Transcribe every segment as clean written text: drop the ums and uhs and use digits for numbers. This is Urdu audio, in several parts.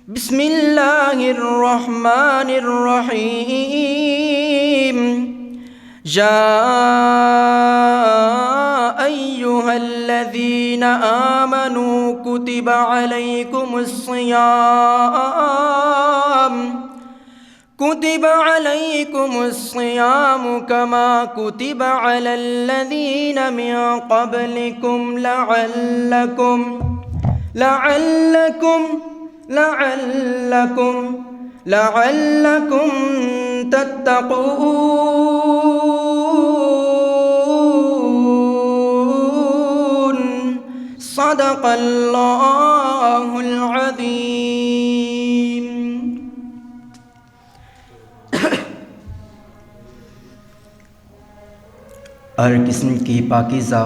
بسم اللہ الرحمن الرحیم یا ایہا الذین آمنوا کتب علیکم الصیام کما کتب علی الذین من قبلکم لعلکم تتقون صدق اللہ العظیم۔ ہر قسم کی پاکیزہ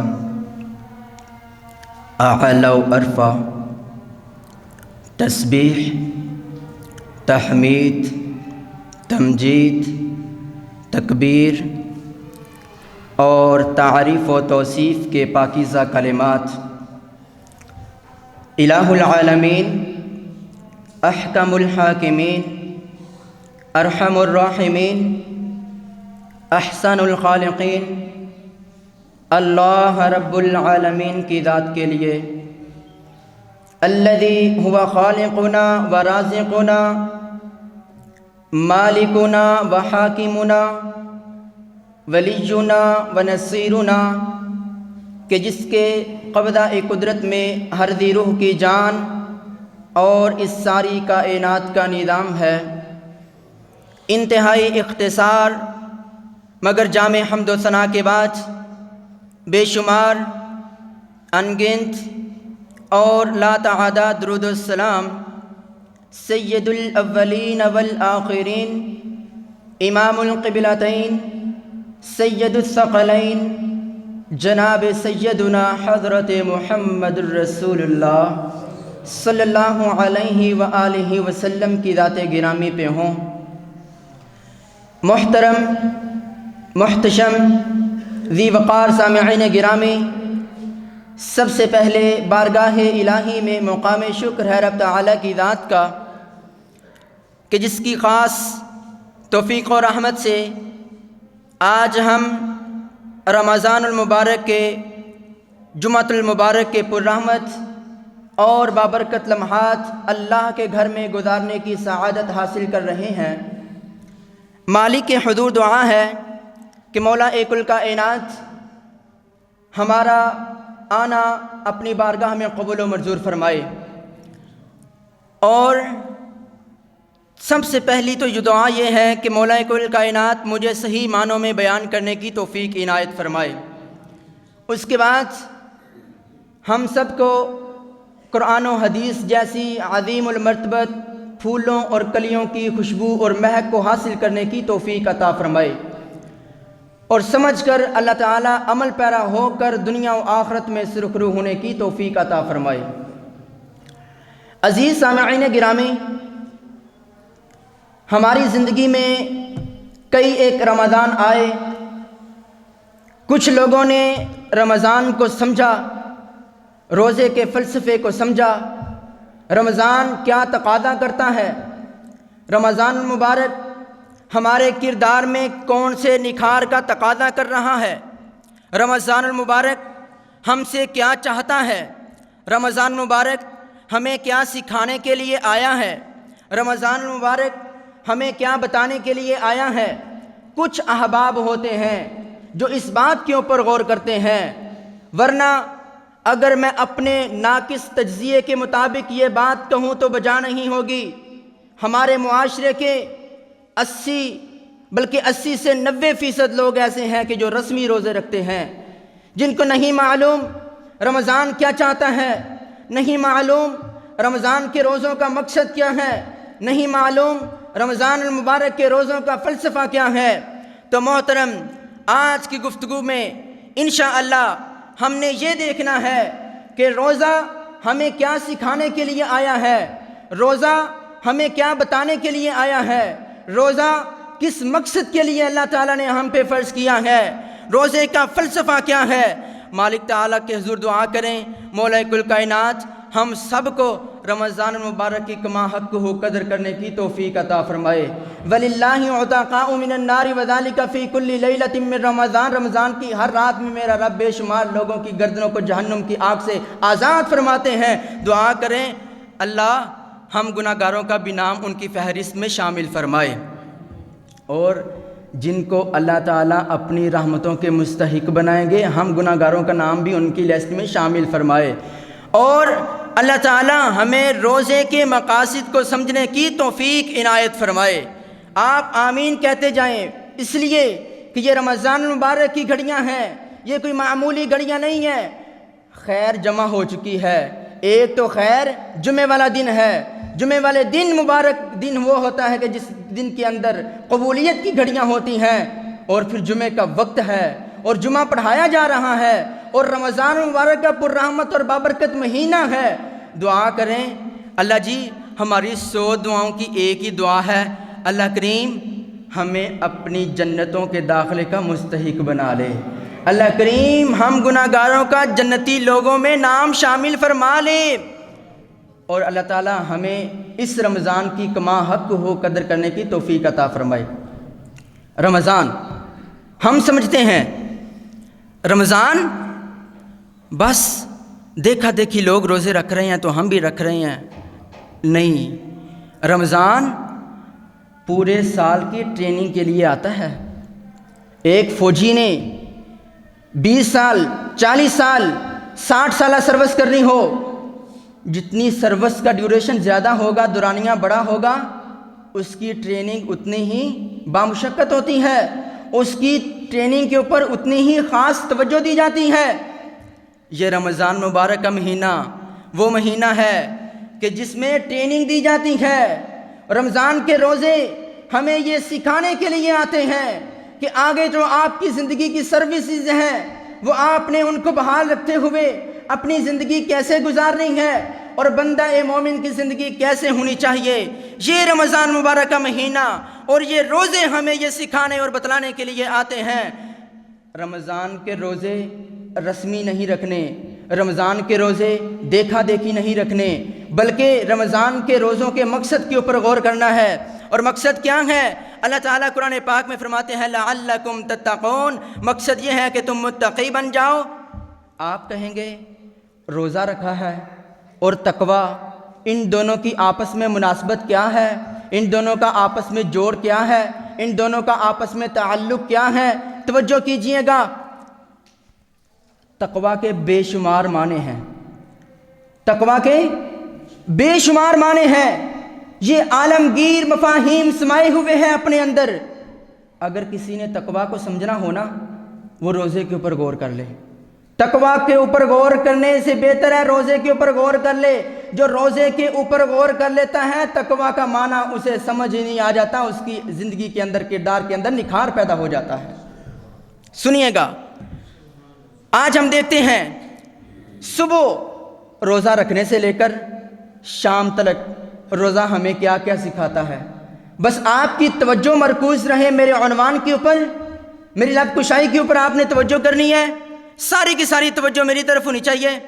اعلی و عرفہ تسبیح، تحمید، تمجید، تکبیر اور تعریف و توصیف کے پاکیزہ کلمات الہ العالمین، احکم الحاکمین، ارحم الراحمین، احسن الخالقین اللہ رب العالمین کی ذات کے لیے، الذی هو خالقنا و رازقنا مالکنا و حاکمنا ولینا و نصیرنا، کہ جس کے قبضہ قدرت میں ہر ذی روح کی جان اور اس ساری کائنات کا نظام ہے۔ انتہائی اختصار مگر جامع حمد و ثنا کے بعد بے شمار انگنت اور لا تعداد درود السلام سید الاولین والآخرین، امام القبلتین، سید الثقلین، جناب سیدنا حضرت محمد الرسول اللہ صلی اللہ علیہ وآلہ وسلم کی ذات گرامی پہ ہوں۔ محترم محتشم ذی وقار سامعین گرامی، سب سے پہلے بارگاہ الہی میں مقام شکر ہے رب تعالیٰ کی ذات کا کہ جس کی خاص توفیق و رحمت سے آج ہم رمضان المبارک کے جمعۃ المبارک کے پررحمت اور بابرکت لمحات اللہ کے گھر میں گزارنے کی سعادت حاصل کر رہے ہیں۔ مالک کے حضور دعا ہے کہ مولا کل کائنات ہمارا آنا اپنی بارگاہ میں قبول و منظور فرمائے، اور سب سے پہلی تو یہ دعا یہ ہے کہ مولا کل کائنات مجھے صحیح معنوں میں بیان کرنے کی توفیق عنایت فرمائے۔ اس کے بعد ہم سب کو قرآن و حدیث جیسی عظیم المرتبت پھولوں اور کلیوں کی خوشبو اور مہک کو حاصل کرنے کی توفیق عطا فرمائے، اور سمجھ کر اللہ تعالیٰ عمل پیرا ہو کر دنیا و آخرت میں سرخرو ہونے کی توفیق عطا فرمائے۔ عزیز سامعین گرامی، ہماری زندگی میں کئی ایک رمضان آئے، کچھ لوگوں نے رمضان کو سمجھا، روزے کے فلسفے کو سمجھا، رمضان کیا تقاضا کرتا ہے، رمضان المبارک ہمارے کردار میں کون سے نکھار کا تقاضا کر رہا ہے، رمضان المبارک ہم سے کیا چاہتا ہے، رمضان المبارک ہمیں کیا سکھانے کے لیے آیا ہے، رمضان المبارک ہمیں کیا بتانے کے لیے آیا ہے۔ کچھ احباب ہوتے ہیں جو اس بات کے اوپر غور کرتے ہیں، ورنہ اگر میں اپنے ناقص تجزیے کے مطابق یہ بات کہوں تو بجا نہیں ہوگی۔ ہمارے معاشرے کے 80 سے 90% لوگ ایسے ہیں کہ جو رسمی روزے رکھتے ہیں، جن کو نہیں معلوم رمضان کیا چاہتا ہے، نہیں معلوم رمضان کے روزوں کا مقصد کیا ہے، نہیں معلوم رمضان المبارک کے روزوں کا فلسفہ کیا ہے۔ تو محترم، آج کی گفتگو میں انشاءاللہ ہم نے یہ دیکھنا ہے کہ روزہ ہمیں کیا سکھانے کے لیے آیا ہے، روزہ ہمیں کیا بتانے کے لیے آیا ہے، روزہ کس مقصد کے لیے اللہ تعالیٰ نے ہم پہ فرض کیا ہے، روزے کا فلسفہ کیا ہے۔ مالک تعالیٰ کے حضور دعا کریں، مولا کل کائنات ہم سب کو رمضان المبارک کی کما حق ہو قدر کرنے کی توفیق عطا فرمائے۔ وَلِلَّهِ عُتَقَاءُ مِنَ النَّارِ وَذَلِكَ فِي كُلِّ لَيْلَةٍ مِّن رمضان، رمضان کی ہر رات میں میرا رب بے شمار لوگوں کی گردنوں کو جہنم کی آگ سے آزاد فرماتے ہیں۔ دعا کریں اللہ ہم گناہ گاروں کا بھی نام ان کی فہرست میں شامل فرمائے، اور جن کو اللہ تعالیٰ اپنی رحمتوں کے مستحق بنائیں گے ہم گناہ گاروں کا نام بھی ان کی لسٹ میں شامل فرمائے، اور اللہ تعالیٰ ہمیں روزے کے مقاصد کو سمجھنے کی توفیق عنایت فرمائے۔ آپ آمین کہتے جائیں، اس لیے کہ یہ رمضان المبارک کی گھڑیاں ہیں، یہ کوئی معمولی گھڑیاں نہیں ہیں۔ خیر جمع ہو چکی ہے۔ ایک تو خیر جمعے والا دن ہے، جمعے والے دن مبارک دن وہ ہوتا ہے کہ جس دن کے اندر قبولیت کی گھڑیاں ہوتی ہیں، اور پھر جمعے کا وقت ہے اور جمعہ پڑھایا جا رہا ہے، اور رمضان المبارک کا پر رحمت اور بابرکت مہینہ ہے۔ دعا کریں اللہ جی ہماری 100 دعاؤں کی ایک ہی دعا ہے، اللہ کریم ہمیں اپنی جنتوں کے داخلے کا مستحق بنا لے، اللہ کریم ہم گناہ گاروں کا جنتی لوگوں میں نام شامل فرما لے، اور اللہ تعالی ہمیں اس رمضان کی کما حق ہو قدر کرنے کی توفیق عطا فرمائے۔ رمضان ہم سمجھتے ہیں رمضان بس دیکھا دیکھی لوگ روزے رکھ رہے ہیں تو ہم بھی رکھ رہے ہیں، نہیں، رمضان پورے سال کی ٹریننگ کے لیے آتا ہے۔ ایک فوجی نے 20 سال 40 سال 60 سالہ سروس کرنی ہو، جتنی سروس کا ڈیوریشن زیادہ ہوگا، دورانیہ بڑا ہوگا، اس کی ٹریننگ اتنی ہی بامشقت ہوتی ہے، اس کی ٹریننگ کے اوپر اتنی ہی خاص توجہ دی جاتی ہے۔ یہ رمضان مبارک کا مہینہ وہ مہینہ ہے کہ جس میں ٹریننگ دی جاتی ہے۔ رمضان کے روزے ہمیں یہ سکھانے کے لیے آتے ہیں کہ آگے جو آپ کی زندگی کی سروسز ہیں وہ آپ نے ان کو بحال رکھتے ہوئے اپنی زندگی کیسے گزارنی ہے، اور بندہ مومن کی زندگی کیسے ہونی چاہیے۔ یہ رمضان مبارک کا مہینہ اور یہ روزے ہمیں یہ سکھانے اور بتلانے کے لیے آتے ہیں۔ رمضان کے روزے رسمی نہیں رکھنے، رمضان کے روزے دیکھا دیکھی نہیں رکھنے، بلکہ رمضان کے روزوں کے مقصد کے اوپر غور کرنا ہے۔ اور مقصد کیا ہے؟ اللہ تعالیٰ قرآن پاک میں فرماتے ہیں لعلکم تتقون، مقصد یہ ہے کہ تم متقی بن جاؤ۔ آپ کہیں گے روزہ رکھا ہے اور تقویٰ، ان دونوں کی آپس میں مناسبت کیا ہے؟ ان دونوں کا آپس میں جوڑ کیا ہے؟ ان دونوں کا آپس میں تعلق کیا ہے؟ توجہ کیجئے گا، تقویٰ کے بے شمار معنی ہیں، تقویٰ کے بے شمار معنی ہیں، یہ عالمگیر مفاہیم سمائے ہوئے ہیں اپنے اندر۔ اگر کسی نے تقویٰ کو سمجھنا ہونا وہ روزے کے اوپر غور کر لے، تقویٰ کے اوپر غور کرنے سے بہتر ہے روزے کے اوپر غور کر لے۔ جو روزے کے اوپر غور کر لیتا ہے تقویٰ کا معنی اسے سمجھ ہی نہیں آ جاتا، اس کی زندگی کے اندر کردار کے اندر نکھار پیدا ہو جاتا ہے۔ سنیے گا، آج ہم دیکھتے ہیں صبح روزہ رکھنے سے لے کر شام تلک روزہ ہمیں کیا کیا سکھاتا ہے۔ بس آپ کی توجہ مرکوز رہے میرے عنوان کے اوپر، میری لب کشائی کے اوپر آپ نے توجہ کرنی ہے، ساری کی ساری توجہ میری طرف ہونی چاہیے۔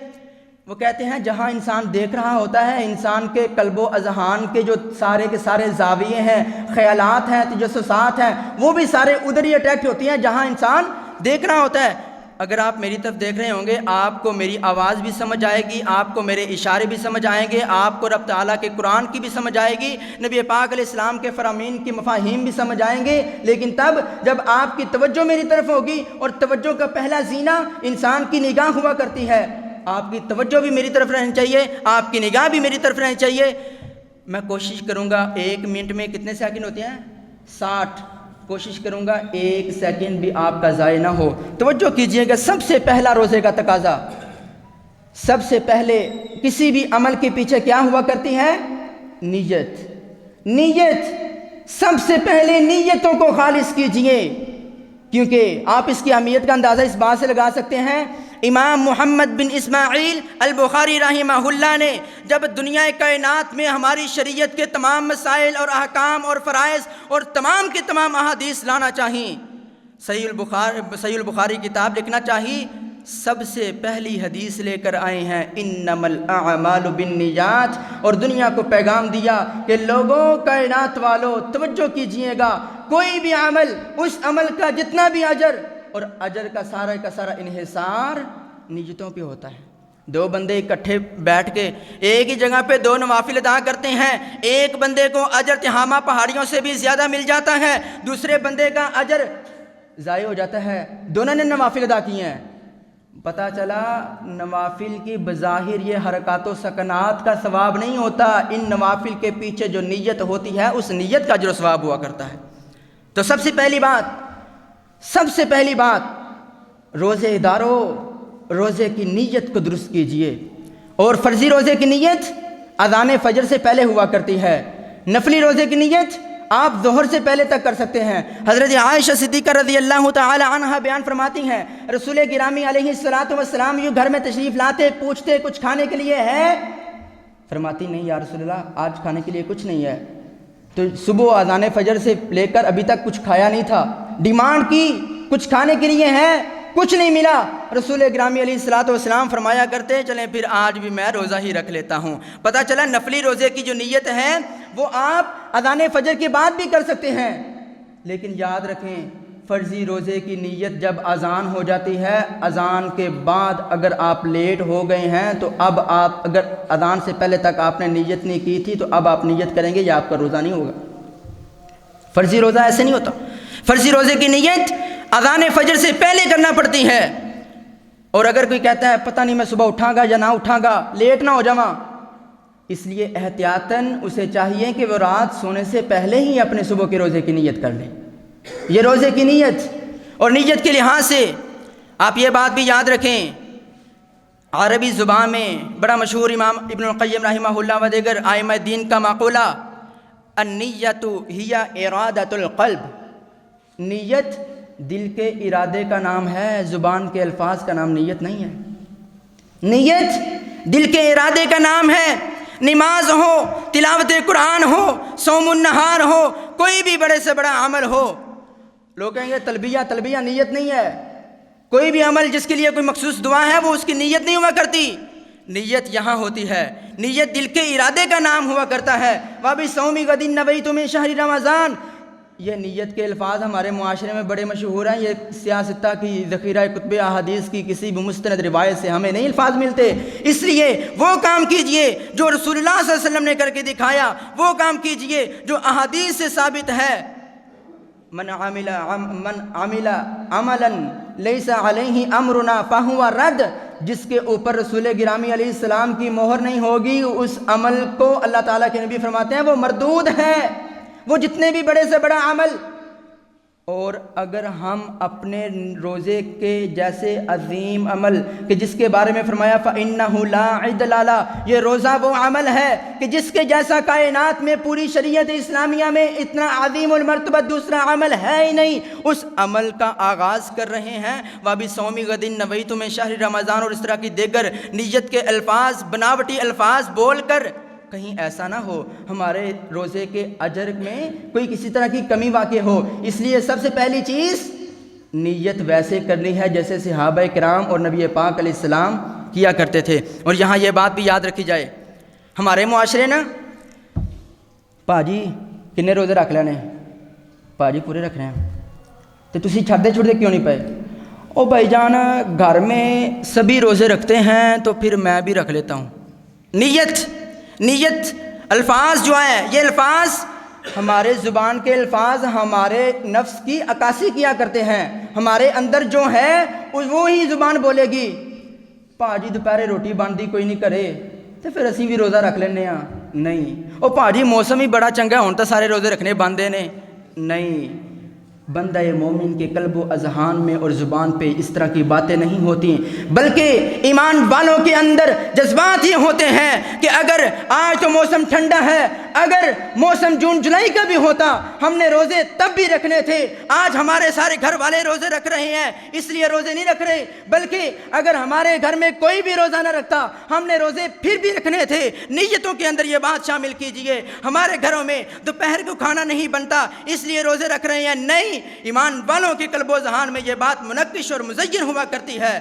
وہ کہتے ہیں جہاں انسان دیکھ رہا ہوتا ہے، انسان کے قلب و اذہان کے جو سارے کے سارے زاویے ہیں، خیالات ہیں، تجسسات ہیں، وہ بھی سارے ادھر ہی اٹیکٹ ہوتی ہیں جہاں انسان دیکھ رہا ہوتا ہے۔ اگر آپ میری طرف دیکھ رہے ہوں گے آپ کو میری آواز بھی سمجھ آئے گی، آپ کو میرے اشارے بھی سمجھ آئیں گے، آپ کو رب تعالیٰ کے قرآن کی بھی سمجھ آئے گی، نبی پاک علیہ السلام کے فرامین کی مفاہیم بھی سمجھ آئیں گے، لیکن تب جب آپ کی توجہ میری طرف ہوگی، اور توجہ کا پہلا زینہ انسان کی نگاہ ہوا کرتی ہے۔ آپ کی توجہ بھی میری طرف رہنی چاہیے، آپ کی نگاہ بھی میری طرف رہنی چاہیے۔ میں کوشش کروں گا 1 منٹ میں کتنے سیکنڈ ہوتے ہیں؟ 60۔ کوشش کروں گا 1 سیکنڈ بھی آپ کا ضائع نہ ہو۔ توجہ کیجئے گا، سب سے پہلا روزے کا تقاضا، سب سے پہلے کسی بھی عمل کے پیچھے کیا ہوا کرتی ہے؟ نیت۔ نیت، سب سے پہلے نیتوں کو خالص کیجئے، کیونکہ آپ اس کی اہمیت کا اندازہ اس بات سے لگا سکتے ہیں۔ امام محمد بن اسماعیل البخاری رحمہ اللہ نے جب دنیا کائنات میں ہماری شریعت کے تمام مسائل اور احکام اور فرائض اور تمام کے تمام احادیث لانا چاہیں، صحیح البخاری کتاب لکھنا چاہی، سب سے پہلی حدیث لے کر آئے ہیں انما الاعمال بالنیات، اور دنیا کو پیغام دیا کہ لوگوں، کائنات والو توجہ کیجئے گا، کوئی بھی عمل، اس عمل کا جتنا بھی اجر، اور اجر کا سارا انحصار نیتوں پہ ہوتا ہے۔ دو بندے اکٹھے بیٹھ کے ایک ہی جگہ پہ دو نوافل ادا کرتے ہیں، ایک بندے کو اجر تہامہ پہاڑیوں سے بھی زیادہ مل جاتا ہے، دوسرے بندے کا اجر ضائع ہو جاتا ہے۔ دونوں نے نوافل ادا کیے ہیں، پتہ چلا نوافل کی بظاہر یہ حرکات و سکنات کا ثواب نہیں ہوتا، ان نوافل کے پیچھے جو نیت ہوتی ہے اس نیت کا اجر و ثواب ہوا کرتا ہے۔ تو سب سے پہلی بات روزے دارو، روزے کی نیت کو درست کیجئے، اور فرضی روزے کی نیت اذان فجر سے پہلے ہوا کرتی ہے، نفلی روزے کی نیت آپ ظہر سے پہلے تک کر سکتے ہیں۔ حضرت عائشہ صدیقہ رضی اللہ تعالی عنہا بیان فرماتی ہیں، رسول گرامی علیہ السلام یوں گھر میں تشریف لاتے، پوچھتے کچھ کھانے کے لیے ہے؟ فرماتی نہیں یا رسول اللہ، آج کھانے کے لیے کچھ نہیں ہے۔ تو صبح اذان فجر سے لے کر ابھی تک کچھ کھایا نہیں تھا، ڈیمانڈ کی کچھ کھانے کے لیے ہے، کچھ نہیں ملا۔ رسول گرامی علیہ السلام فرمایا کرتے چلیں پھر آج بھی میں روزہ ہی رکھ لیتا ہوں۔ پتہ چلا نفلی روزے کی جو نیت ہے وہ آپ اذان فجر کے بعد بھی کر سکتے ہیں، لیکن یاد رکھیں فرضی روزے کی نیت جب اذان ہو جاتی ہے، اذان کے بعد اگر آپ لیٹ ہو گئے ہیں تو اب آپ اگر اذان سے پہلے تک آپ نے نیت نہیں کی تھی تو اب آپ نیت کریں گے یا آپ کا روزہ نہیں ہوگا۔ فرضی روزہ ایسے نہیں ہوتا، فرضی روزے کی نیت اذان فجر سے پہلے کرنا پڑتی ہے۔ اور اگر کوئی کہتا ہے پتہ نہیں میں صبح اٹھاں گا یا نہ اٹھاں گا، لیٹ نہ ہو جاواں، اس لیے احتیاطاً اسے چاہیے کہ وہ رات سونے سے پہلے ہی اپنے صبح کے روزے کی نیت کر لیں۔ یہ روزے کی نیت اور نیت کے لحاظ سے آپ یہ بات بھی یاد رکھیں، عربی زبان میں بڑا مشہور امام ابن القیم رحمہ اللہ و دیگر ائمہ دین کا مقولہ النیۃ ہی ارادۃ القلب، نیت دل کے ارادے کا نام ہے، زبان کے الفاظ کا نام نیت نہیں ہے۔ نیت دل کے ارادے کا نام ہے۔ نماز ہو، تلاوت قرآن ہو، صوم النہار ہو، کوئی بھی بڑے سے بڑا عمل ہو، لوگ کہیں گے تلبیہ نیت نہیں ہے۔ کوئی بھی عمل جس کے لیے کوئی مخصوص دعا ہے وہ اس کی نیت نہیں ہوا کرتی، نیت یہاں ہوتی ہے۔ نیت دل کے ارادے کا نام ہوا کرتا ہے۔ وَبِصَوْمِ غَدٍ نَوَيْتُ مِن شَهْرِ رمضان، یہ نیت کے الفاظ ہمارے معاشرے میں بڑے مشہور ہیں، یہ سیاستہ کی ذخیرہ کتب احادیث کی کسی بھی مستند روایت سے ہمیں نہیں الفاظ ملتے۔ اس لیے وہ کام کیجئے جو رسول اللہ صلی اللہ علیہ وسلم نے کر کے دکھایا، وہ کام کیجئے جو احادیث سے ثابت ہے۔ من عمل عملا لیس علیہ امرنا فہو رد، جس کے اوپر رسول گرامی علیہ السلام کی مہر نہیں ہوگی اس عمل کو اللہ تعالیٰ کے نبی فرماتے ہیں وہ مردود ہے، وہ جتنے بھی بڑے سے بڑا عمل۔ اور اگر ہم اپنے روزے کے جیسے عظیم عمل کہ جس کے بارے میں فرمایا فَإِنَّهُ لَا عِدْلَ لَهُ، یہ روزہ وہ عمل ہے کہ جس کے جیسا کائنات میں پوری شریعت اسلامیہ میں اتنا عظیم المرتبہ دوسرا عمل ہے ہی نہیں، اس عمل کا آغاز کر رہے ہیں وَبِصَوْمِ غَدٍ نَوَيْتُ مِن شَهْرِ رمضان، اور اس طرح کی دیگر نیت کے الفاظ، بناوٹی الفاظ بول کر کہیں ایسا نہ ہو ہمارے روزے کے اجر میں کوئی کسی طرح کی کمی واقع ہو۔ اس لیے سب سے پہلی چیز نیت ویسے کرنی ہے جیسے صحابہ کرام اور نبی پاک علیہ السلام کیا کرتے تھے۔ اور یہاں یہ بات بھی یاد رکھی جائے، ہمارے معاشرے نا پاجی کنے روزے رکھ لینے، پاجی پورے رکھ رہے ہیں تو تسی چھڑتے کیوں نہیں پائے؟ او بھائی جان گھر میں سبھی روزے رکھتے ہیں تو پھر میں بھی رکھ لیتا ہوں۔ نیت الفاظ جو ہیں یہ الفاظ ہمارے زبان کے الفاظ ہمارے نفس کی عکاسی کیا کرتے ہیں، ہمارے اندر جو ہے وہی زبان بولے گی پاجی دوپہرے روٹی بنتی کوئی نہیں کرے تو پھر اسی بھی روزہ رکھ لینے ہاں، نہیں او پاجی موسم ہی بڑا چنگا ہوں تو سارے روزے رکھنے بندے نے، نہیں۔ بندہ مومن کے قلب و اذہان میں اور زبان پہ اس طرح کی باتیں نہیں ہوتی، بلکہ ایمان والوں کے اندر جذبات یہ ہوتے ہیں کہ اگر آج تو موسم ٹھنڈا ہے، اگر موسم جون جولائی کا بھی ہوتا ہم نے روزے تب بھی رکھنے تھے، آج ہمارے سارے گھر والے روزے رکھ رہے ہیں اس لیے روزے نہیں رکھ رہے، بلکہ اگر ہمارے گھر میں کوئی بھی روزہ نہ رکھتا ہم نے روزے پھر بھی رکھنے تھے۔ نیتوں کے اندر یہ بات شامل کیجئے، ہمارے گھروں میں دوپہر کو کھانا نہیں بنتا اس لیے روزے رکھ رہے ہیں، نہیں، ایمان والوں کے قلب و ذہان میں یہ بات منقش اور مزین ہوا کرتی ہے۔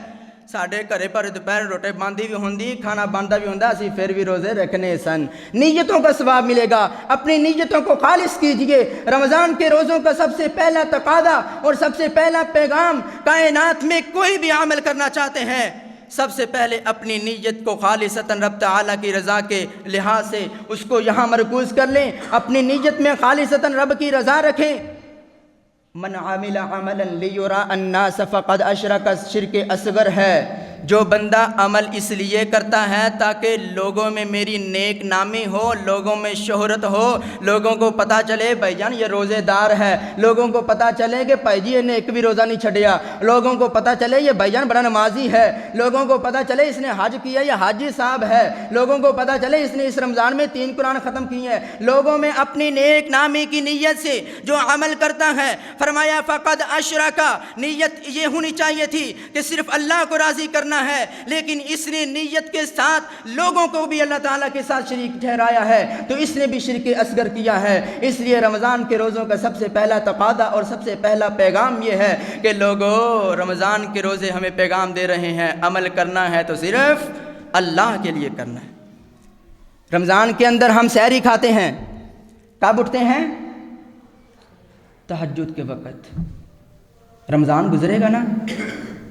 ساڈے گھرے پر دوپہر روٹی باندھی بھی ہوندی کھانا بنتا بھی ہوندا اسی پھر بھی روزے رکھنے سن. نیتوں کا ثواب ملے گا. اپنی نیتوں کو خالص کیجئے. رمضان کے روزوں کا سب سے پہلا تقاضا اور سب سے پہلا پیغام، کائنات میں کوئی بھی عمل کرنا چاہتے ہیں سب سے پہلے اپنی نیت کو خالصتاً رب تعالیٰ کی رضا کے لحاظ سے اس کو یہاں مرکوز کر لیں. اپنی نیت میں خالصتاً رب کی رضا رکھیں. من عامل عملا لیرا الناس فقد اشرک، شرک اصغر ہے. جو بندہ عمل اس لیے کرتا ہے تاکہ لوگوں میں میری نیک نامی ہو، لوگوں میں شہرت ہو، لوگوں کو پتہ چلے بھائی جان یہ روزے دار ہے، لوگوں کو پتہ چلے کہ بھائی جی نے ایک بھی روزہ نہیں چھڈیا، لوگوں کو پتہ چلے یہ بھائی جان بڑا نمازی ہے، لوگوں کو پتہ چلے اس نے حج کیا یہ حاجی صاحب ہے، لوگوں کو پتہ چلے اس نے اس رمضان میں 3 قرآن ختم کیے ہیں. لوگوں میں اپنی نیک نامی کی نیت سے جو عمل کرتا ہے، فرمایا فقد اشرکا، نیت یہ ہونی چاہیے تھی کہ صرف اللہ کو راضی کرنا ہے، لیکن اس نے نیت کے ساتھ لوگوں کو بھی اللہ تعالیٰ کے ساتھ شریک ٹھہرایا ہے، تو اس نے بھی شرک اصغر کیا ہے. اس لیے رمضان کے روزوں کا سب سے پہلا تقاضا اور سب سے پہلا پیغام یہ ہے کہ لوگوں رمضان کے روزے ہمیں پیغام دے رہے ہیں عمل کرنا ہے تو صرف اللہ کے لیے کرنا ہے. رمضان کے اندر ہم سحری کھاتے ہیں، کب اٹھتے ہیں؟ تہجد کے وقت. رمضان گزرے گا نا،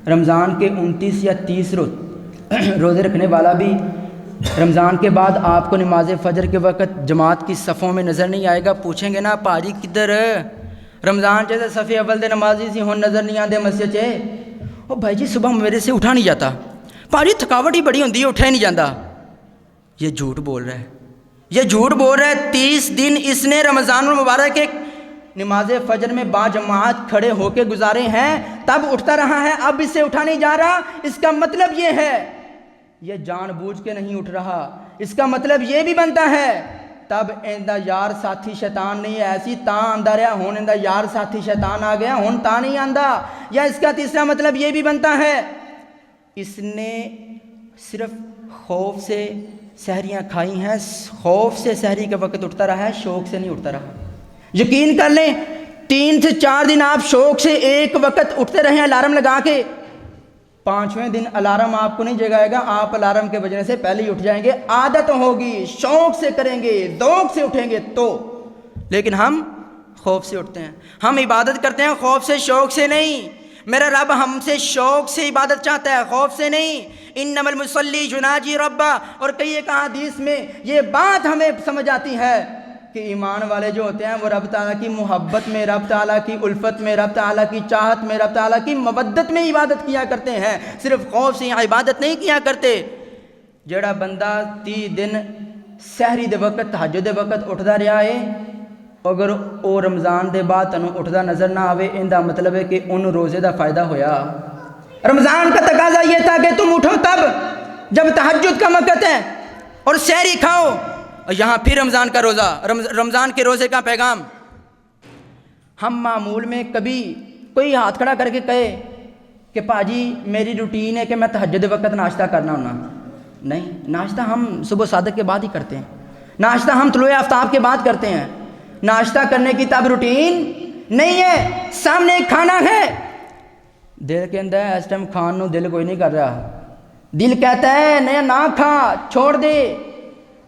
رمضان کے 29 یا 30 روزے رکھنے والا بھی رمضان کے بعد آپ کو نماز فجر کے وقت جماعت کی صفوں میں نظر نہیں آئے گا. پوچھیں گے نا پاجی کدھر رمضان جیسے صفے اول دے نمازی سی ہون نظر نہیں آتے مسجد چے. او بھائی جی صبح میرے سے اٹھا نہیں جاتا، پاجی تھکاوٹ ہی بڑی ہوندی ہے اٹھا ہی نہیں جاتا. یہ جھوٹ بول رہا ہے، یہ جھوٹ بول رہا ہے. 30 دن اس نے رمضان المبارک کے نماز فجر میں با جماعت کھڑے ہو کے گزارے ہیں، تب اٹھتا رہا ہے، اب اس سے اٹھا نہیں جا رہا. اس کا مطلب یہ ہے یہ جان بوجھ کے نہیں اٹھ رہا. اس کا مطلب یہ بھی بنتا ہے تب اندہ یار ساتھی شیطان نہیں ہے ایسی تاں آندہ رہا ہون اندہ یار ساتھی شیطان آ گیا ہون تاں نہیں آندہ. یا اس کا تیسرا مطلب یہ بھی بنتا ہے اس نے صرف خوف سے سحریاں کھائی ہیں، خوف سے سحری کے وقت اٹھتا رہا ہے، شوق سے نہیں اٹھتا رہا. یقین کر لیں 3 سے 4 دن آپ شوق سے ایک وقت اٹھتے رہے الارم لگا کے، 5ویں دن الارم آپ کو نہیں جگائے گا، آپ الارم کے بجنے سے پہلے ہی اٹھ جائیں گے. عادت ہوگی، شوق سے کریں گے، ذوق سے اٹھیں گے تو. لیکن ہم خوف سے اٹھتے ہیں، ہم عبادت کرتے ہیں خوف سے شوق سے نہیں. میرا رب ہم سے شوق سے عبادت چاہتا ہے، خوف سے نہیں. انما المصلی یناجی ربا. اور کئی ایک احادیث میں یہ بات ہمیں سمجھ آتی ہے کہ ایمان والے جو ہوتے ہیں وہ رب تعالیٰ کی محبت میں، رب تعالیٰ کی الفت میں، رب تعالیٰ کی چاہت میں، رب تعالیٰ کی مودت میں عبادت کیا کرتے ہیں، صرف خوف سے عبادت نہیں کیا کرتے. جڑا بندہ 30 دن سحری دے وقت تہجد دے وقت اٹھتا رہا ہے، اگر وہ رمضان دے بعد تنوں اٹھتا نظر نہ آوے اندہ مطلب ہے کہ ان روزے دا فائدہ ہویا. رمضان کا تقاضا یہ تھا کہ تم اٹھو تب جب تہجد کا وقت ہے اور سحری کھاؤ. اور یہاں پھر رمضان کا روزہ، رمضان کے روزے کا پیغام. ہم معمول میں کبھی کوئی ہاتھ کھڑا کر کے کہے کہ پاجی میری روٹین ہے کہ میں تہجد وقت ناشتہ کرنا ہونا. نہیں، ناشتہ ہم صبح صادق کے بعد ہی کرتے ہیں، ناشتہ ہم طلوع آفتاب کے بعد کرتے ہیں. ناشتہ کرنے کی تب روٹین نہیں ہے، سامنے کھانا ہے، دل کے اندر ہے اس ٹائم کھان نو دل کوئی نہیں کر رہا، دل کہتا ہے نہیں نہ کھا چھوڑ دے.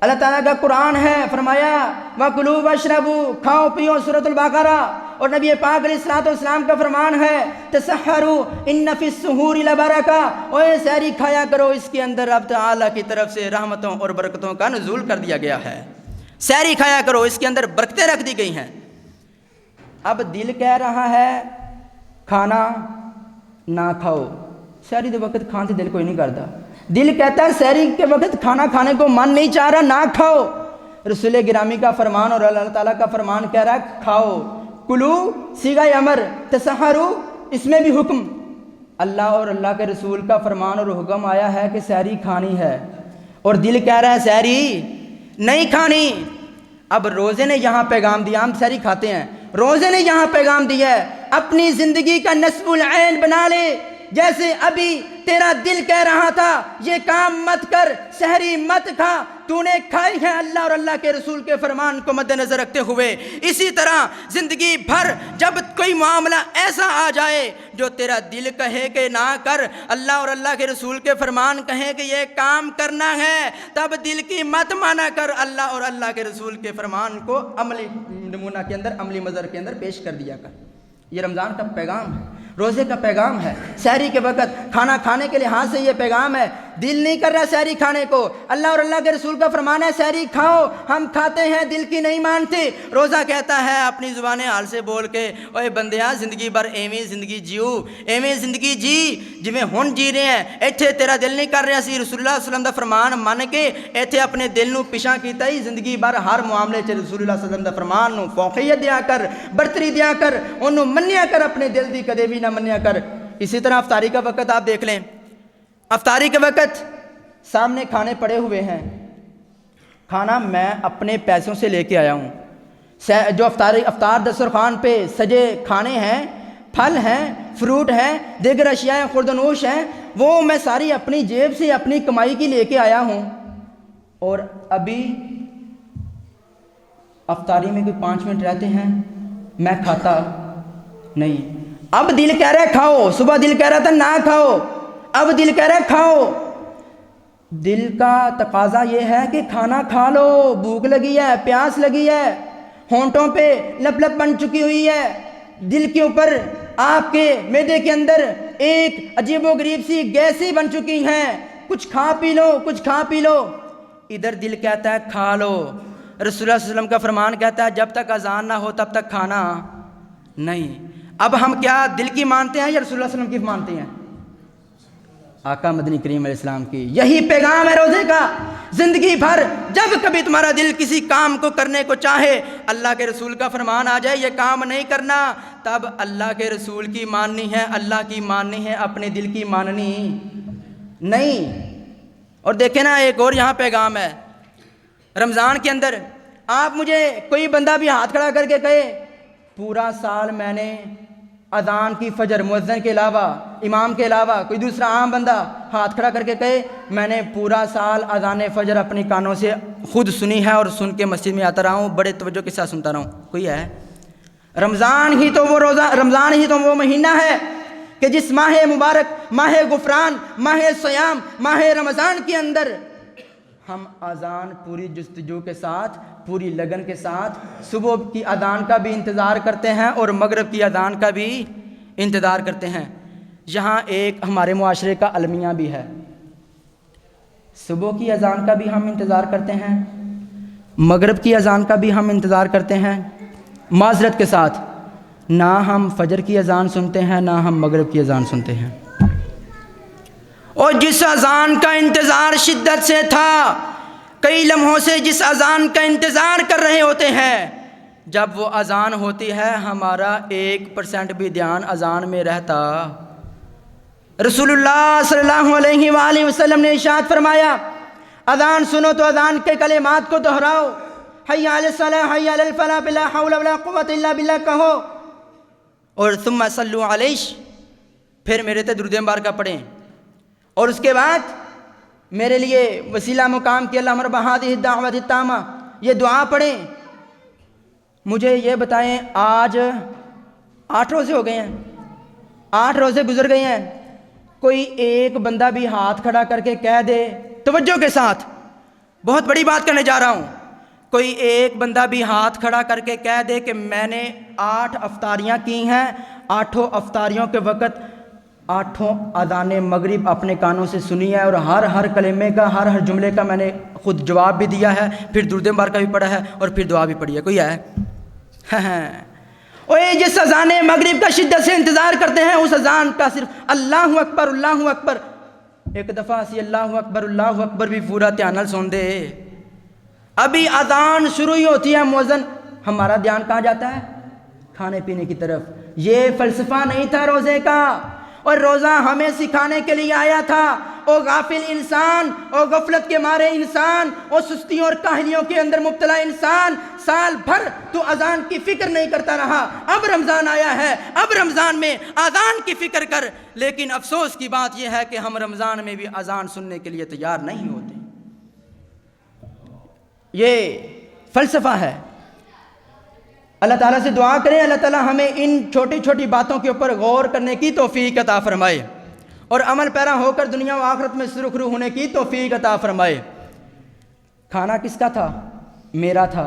اللہ تعالیٰ کا قرآن ہے، فرمایا وَكُلُوا وَاشْرَبُوا، کھاؤ پیو، سورۃ البقرہ. اور نبی پاک علیہ الصلوۃ والسلام کا فرمان ہے تسحروا ان فی السحور لبرکہ، اوے سحری کھایا کرو، اس کے اندر رب تعالیٰ کی طرف سے رحمتوں اور برکتوں کا نزول کر دیا گیا ہے. سحری کھایا کرو، اس کے اندر برکتیں رکھ دی گئی ہیں. اب دل کہہ رہا ہے کھانا نہ کھاؤ، سحری دے وقت کھان سے دل کوئی نہیں کرتا. دل کہتا ہے سحری کے وقت کھانا کھانے کو من نہیں چاہ رہا، نہ کھاؤ. رسول گرامی کا فرمان اور اللہ تعالیٰ کا فرمان کہہ رہا ہے کھاؤ. کلو صیغہ امر، تسحرو اس میں بھی حکم. اللہ اور اللہ کے رسول کا فرمان اور حکم آیا ہے کہ سحری کھانی ہے، اور دل کہہ رہا ہے سحری نہیں کھانی. اب روزے نے یہاں پیغام دیا، ہم سحری کھاتے ہیں، روزے نے یہاں پیغام دیا ہے اپنی زندگی کا نصب العین بنا لے. جیسے ابھی تیرا دل کہہ رہا تھا یہ کام مت کر، سحری مت کھا، تو نے کھائی ہے اللہ اور اللہ کے رسول کے فرمان کو مد نظر رکھتے ہوئے۔ اسی طرح زندگی بھر جب کوئی معاملہ ایسا آ جائے جو تیرا دل کہے کہ نہ کر، اللہ اور اللہ کے رسول کے فرمان کہیں کہ یہ کام کرنا ہے، تب دل کی مت مانا کر، اللہ اور اللہ کے رسول کے فرمان کو عملی نمونہ کے اندر، عملی مظہر کے اندر پیش کر دیا کر۔ یہ رمضان کا پیغام ہے، روزے کا پیغام ہے۔ سحری کے وقت کھانا کھانے کے لحاظ سے یہ پیغام ہے، دل نہیں کر رہا سحری کھانے کو، اللہ اور اللہ کے رسول کا فرمان ہے سحری کھاؤ، ہم کھاتے ہیں، دل کی نہیں مانتے۔ روزہ کہتا ہے اپنی زبان حال سے بول کے، اوے بندیاں زندگی بھر ایویں زندگی جیو، ایویں زندگی جی جویں ہن جی رہے ہیں، ایتھے تیرا دل نہیں کر رہا سی رسول اللہ صلی اللہ علیہ وسلم دا فرمان من کے، ایتھے اپنے دل نو پیچھا کیتا ہی، زندگی بھر ہر معاملے چ رسول اللہ صلی اللہ علیہ وسلم دا فرمان نو فوقیت دیا کر، برتری دیا کر، انہوں منیا کر، اپنے دل دی کدے بھی نہ منیا کر۔ اسی طرح افطاری کا وقت آپ دیکھ لیں، افطاری کے وقت سامنے کھانے پڑے ہوئے ہیں، کھانا میں اپنے پیسوں سے لے کے آیا ہوں، جو افطار دسترخوان پہ سجے کھانے ہیں، پھل ہیں، فروٹ ہیں، دیگر اشیاء خوردنوش ہیں، وہ میں ساری اپنی جیب سے اپنی کمائی کی لے کے آیا ہوں، اور ابھی افطاری میں کوئی 5 منٹ رہتے ہیں میں کھاتا نہیں۔ اب دل کہہ رہا ہے کھاؤ، صبح دل کہہ رہا تھا نہ کھاؤ، اب دل کہہ رہا ہے کھاؤ۔ دل کا تقاضا یہ ہے کہ کھانا کھا لو، بھوک لگی ہے، پیاس لگی ہے، ہونٹوں پہ لپ لپ بن چکی ہوئی ہے، دل کے اوپر آپ کے معدے کے اندر ایک عجیب و غریب سی گیسیں بن چکی ہیں، کچھ کھا پی لو، کچھ کھا پی لو۔ ادھر دل کہتا ہے کھا لو، رسول اللہ صلی اللہ علیہ وسلم کا فرمان کہتا ہے جب تک اذان نہ ہو تب تک کھانا نہیں۔ اب ہم کیا دل کی مانتے ہیں یا رسول اللہ صلی اللہ علیہ وسلم کی مانتے ہیں؟ آقا مدنی کریم علیہ السلام کی۔ یہی پیغام ہے روزے کا۔ زندگی بھر جب کبھی تمہارا دل کسی کام کو کرنے کو چاہے، اللہ کے رسول کا فرمان آ جائے یہ کام نہیں کرنا، تب اللہ کے رسول کی ماننی ہے، اللہ کی ماننی ہے، اپنے دل کی ماننی نہیں۔ اور دیکھیں نا ایک اور یہاں پیغام ہے رمضان کے اندر، آپ مجھے کوئی بندہ بھی ہاتھ کھڑا کر کے کہے پورا سال میں نے اذان کی فجر، مؤذن کے علاوہ، امام کے علاوہ کوئی دوسرا عام بندہ ہاتھ کھڑا کر کے کہے میں نے پورا سال اذان فجر اپنی کانوں سے خود سنی ہے اور سن کے مسجد میں آتا رہا ہوں، بڑے توجہ کے ساتھ سنتا رہا ہوں، کوئی ہے؟ رمضان ہی تو وہ روزہ، رمضان ہی تو وہ مہینہ ہے کہ جس ماہ مبارک، ماہ غفران، ماہ صیام، ماہ رمضان کے اندر ہم اذان پوری جستجو کے ساتھ، پوری لگن کے ساتھ صبح کی اذان کا بھی انتظار کرتے ہیں اور مغرب کی اذان کا بھی انتظار کرتے ہیں۔ یہاں ایک ہمارے معاشرے کا المیہ بھی ہے، صبح کی اذان کا بھی ہم انتظار کرتے ہیں، مغرب کی اذان کا بھی ہم انتظار کرتے ہیں، معذرت کے ساتھ نہ ہم فجر کی اذان سنتے ہیں نہ ہم مغرب کی اذان سنتے ہیں۔ اور جس اذان کا انتظار شدت سے تھا، کئی لمحوں سے جس اذان کا انتظار کر رہے ہوتے ہیں، جب وہ اذان ہوتی ہے ہمارا 1% بھی دھیان اذان میں رہتا۔ رسول اللہ صلی اللہ علیہ وآلہ وسلم نے ارشاد فرمایا اذان سنو تو اذان کے کلمات کو دہراؤ، حی علی الصلاۃ حی علی الفلاح بلا حول ولا قوت الا باللہ کہو، اور ثم صلوا علیہ، پھر میرے تے درود مبارکہ پڑھیں، اور اس کے بعد میرے لیے وسیلہ مقام کی اللہم رب ہذہ الدعوۃ التامہ یہ دعا پڑھیں۔ مجھے یہ بتائیں آج 8 روزے ہو گئے ہیں، 8 روزے گزر گئے ہیں، کوئی ایک بندہ بھی ہاتھ کھڑا کر کے کہہ دے، توجہ کے ساتھ بہت بڑی بات کرنے جا رہا ہوں، کوئی ایک بندہ بھی ہاتھ کھڑا کر کے کہہ دے کہ میں نے 8 افطاریاں کی ہیں، 8 افطاریوں کے وقت 8 اذان مغرب اپنے کانوں سے سنی ہے اور ہر کلمے کا، ہر جملے کا میں نے خود جواب بھی دیا ہے، پھر درود مبارکہ بھی پڑھا ہے اور پھر دعا بھی پڑھی ہے، کوئی ہے؟ اوے جس اذان مغرب کا شدت سے انتظار کرتے ہیں اس اذان کا صرف اللہ اکبر اللہ اکبر ایک دفعہ سی اللہ اکبر بھی پورا دھیان نال سن دے۔ ابھی اذان شروع ہی ہوتی ہے، مؤذن، ہمارا دھیان کہاں جاتا ہے؟ کھانے پینے کی طرف۔ یہ فلسفہ نہیں تھا روزے کا، اور روزہ ہمیں سکھانے کے لیے آیا تھا۔ او غافل انسان، او غفلت کے مارے انسان، او سستیوں اور کاہلیوں کے اندر مبتلا انسان، سال بھر تو اذان کی فکر نہیں کرتا رہا، اب رمضان آیا ہے، اب رمضان میں اذان کی فکر کر۔ لیکن افسوس کی بات یہ ہے کہ ہم رمضان میں بھی اذان سننے کے لیے تیار نہیں ہوتے۔ یہ فلسفہ ہے۔ اللہ تعالیٰ سے دعا کریں اللہ تعالیٰ ہمیں ان چھوٹی چھوٹی باتوں کے اوپر غور کرنے کی توفیق عطا فرمائے اور عمل پیرا ہو کر دنیا و آخرت میں سرخرو ہونے کی توفیق عطا فرمائے۔ کھانا کس کا تھا؟ میرا تھا۔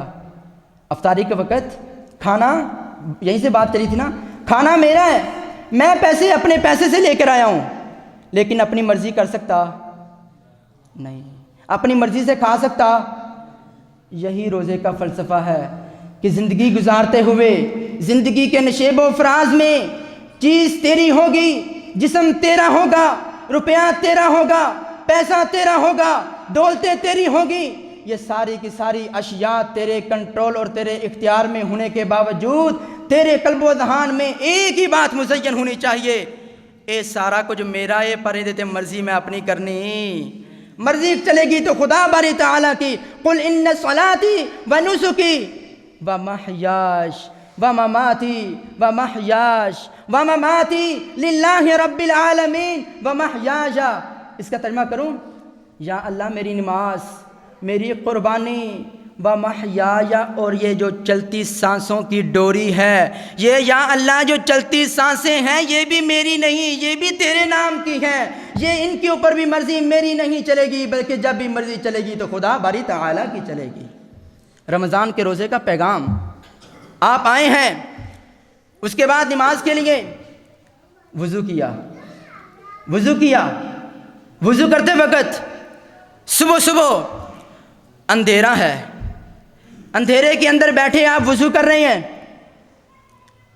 افطاری کے وقت کھانا، یہیں سے بات کری تھی نا، کھانا میرا ہے، میں پیسے اپنے پیسے سے لے کر آیا ہوں، لیکن اپنی مرضی کر سکتا نہیں، اپنی مرضی سے کھا سکتا؟ یہی روزے کا فلسفہ ہے کہ زندگی گزارتے ہوئے زندگی کے نشیب و فراز میں چیز تیری ہوگی، جسم تیرا ہوگا، روپیہ تیرا ہوگا، پیسہ تیرا ہوگا، دولتیں تیری ہوگی، یہ ساری کی ساری اشیاء تیرے کنٹرول اور تیرے اختیار میں ہونے کے باوجود تیرے قلب و ذہان میں ایک ہی بات مزین ہونی چاہیے، اے سارا کچھ میرا ہے، پرے دیتے مرضی میں اپنی کرنی، مرضی چلے گی تو خدا باری تعالیٰ کی۔ قل ان صلاتی و نسکی و محیاش و مماتی و محیاش و مماتی للہ رب العالمین و محیاجا۔ اس کا ترجمہ کروں، یا اللہ میری نماز، میری قربانی و محیایا، اور یہ جو چلتی سانسوں کی ڈوری ہے، یہ یا اللہ جو چلتی سانسیں ہیں یہ بھی میری نہیں، یہ بھی تیرے نام کی ہیں، یہ ان کے اوپر بھی مرضی میری نہیں چلے گی، بلکہ جب بھی مرضی چلے گی تو خدا باری تعالیٰ کی چلے گی۔ رمضان کے روزے کا پیغام، آپ آئے ہیں، اس کے بعد نماز کے لیے وضو کیا، وضو کرتے وقت صبح اندھیرا ہے، اندھیرے کے اندر بیٹھے آپ وضو کر رہے ہیں،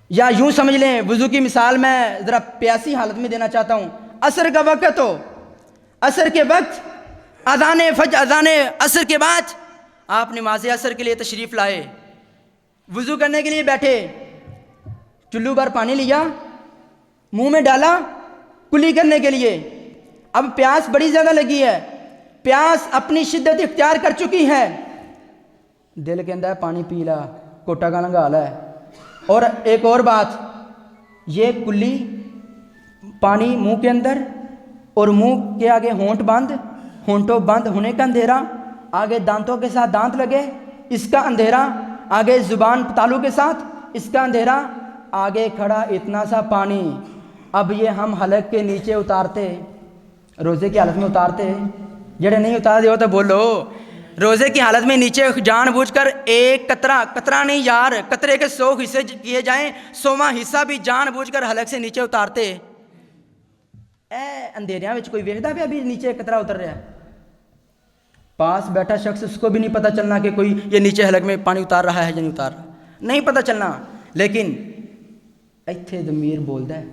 یا یوں سمجھ لیں، وضو کی مثال میں ذرا پیاسی حالت میں دینا چاہتا ہوں، عصر کا وقت ہو، عصر کے وقت اذان عصر کے بعد آپ نماز عصر کے لیے تشریف لائے، وضو کرنے کے لیے بیٹھے، چلو بھر پانی لیا، منہ میں ڈالا کلی کرنے کے لیے، اب پیاس بڑی زیادہ لگی ہے، پیاس اپنی شدت اختیار کر چکی ہے، دل کے اندر پانی پی لا، کوٹا کا لنگا ہے۔ اور ایک اور بات، یہ کلی پانی منہ کے اندر اور منہ کے آگے ہونٹوں بند ہونے کا اندھیرا، آگے دانتوں کے ساتھ دانت لگے اس کا اندھیرا، آگے زبان تالو کے ساتھ اس کا اندھیرا، آگے کھڑا اتنا سا پانی، اب یہ ہم حلق کے نیچے اتارتے، روزے کی حالت میں اتارتے، جڑے نہیں اتار دے ہو تو بولو، روزے کی حالت میں نیچے جان بوجھ کر ایک قطرہ نہیں یار، قطرے کے 100 حصے کیے جائیں، 100واں حصہ بھی جان بوجھ کر حلق سے نیچے اتارتے۔ اے اندھیریاں وچ کوئی ویکھدا پیا ابھی نیچے قطرہ اتر رہا ہے، پاس بیٹھا شخص اس کو بھی نہیں پتہ چلنا کہ کوئی یہ نیچے حلق میں پانی اتار رہا ہے یا نہیں اتار رہا، نہیں پتہ چلنا، لیکن ایتھے ضمیر بولدا ہے،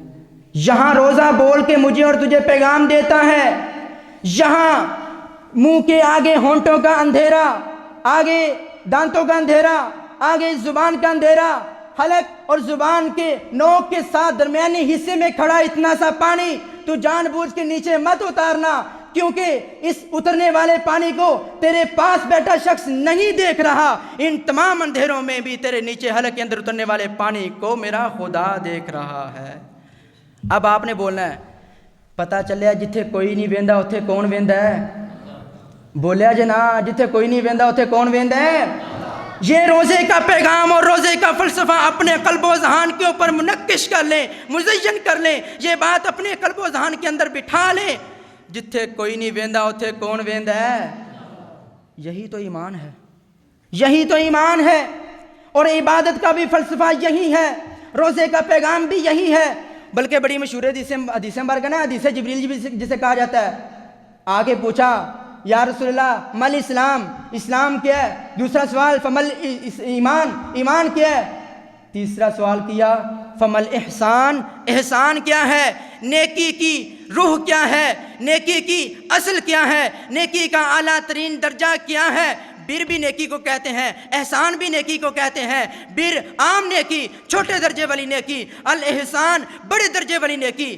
یہاں روزہ بول کے مجھے اور تجھے پیغام دیتا ہے، یہاں منہ کے آگے ہونٹوں کا اندھیرا، آگے دانتوں کا اندھیرا، آگے زبان کا اندھیرا، حلق اور زبان کے نوک کے ساتھ درمیانی حصے میں کھڑا اتنا سا پانی تو جان بوجھ کے نیچے مت اتارنا، کیونکہ اس اترنے والے پانی کو تیرے پاس بیٹھا شخص نہیں دیکھ رہا، ان تمام اندھیروں میں بھی تیرے نیچے حلق کے اندر اترنے والے پانی کو میرا خدا دیکھ رہا ہے۔ اب آپ نے بولنا ہے، پتہ چلیا جتھے کوئی نہیں ویندا اتھے کون ویندا ہے؟ بولیا جنا، جتھے کوئی نہیں ویندا اتھے کون ویندا ہے؟ یہ روزے کا پیغام اور روزے کا فلسفہ اپنے قلب و ذہان کے اوپر منقش کر لیں، مزین کر لیں، یہ بات اپنے قلب و ذہان کے اندر بٹھا لیں، جتھے کوئی نہیں ویندا اتھے کون ویندا ہے؟ یہی تو ایمان ہے، یہی تو ایمان ہے، اور عبادت کا بھی فلسفہ یہی ہے، روزے کا پیغام بھی یہی ہے۔ بلکہ بڑی مشہور حدیث مبارکہ نا، حدیث جبریل جسے کہا جاتا ہے، آگے پوچھا یا رسول اللہ مل اسلام، اسلام کیا ہے؟ دوسرا سوال فمل ایمان، ایمان کیا ہے؟ تیسرا سوال کیا فمل احسان، احسان کیا ہے؟ نیکی کی روح کیا ہے؟ نیکی کی اصل کیا ہے؟ نیکی کا اعلیٰ ترین درجہ کیا ہے؟ بر بھی نیکی کو کہتے ہیں، احسان بھی نیکی کو کہتے ہیں، بر عام نیکی، چھوٹے درجے والی نیکی، الاحسان بڑے درجے والی نیکی۔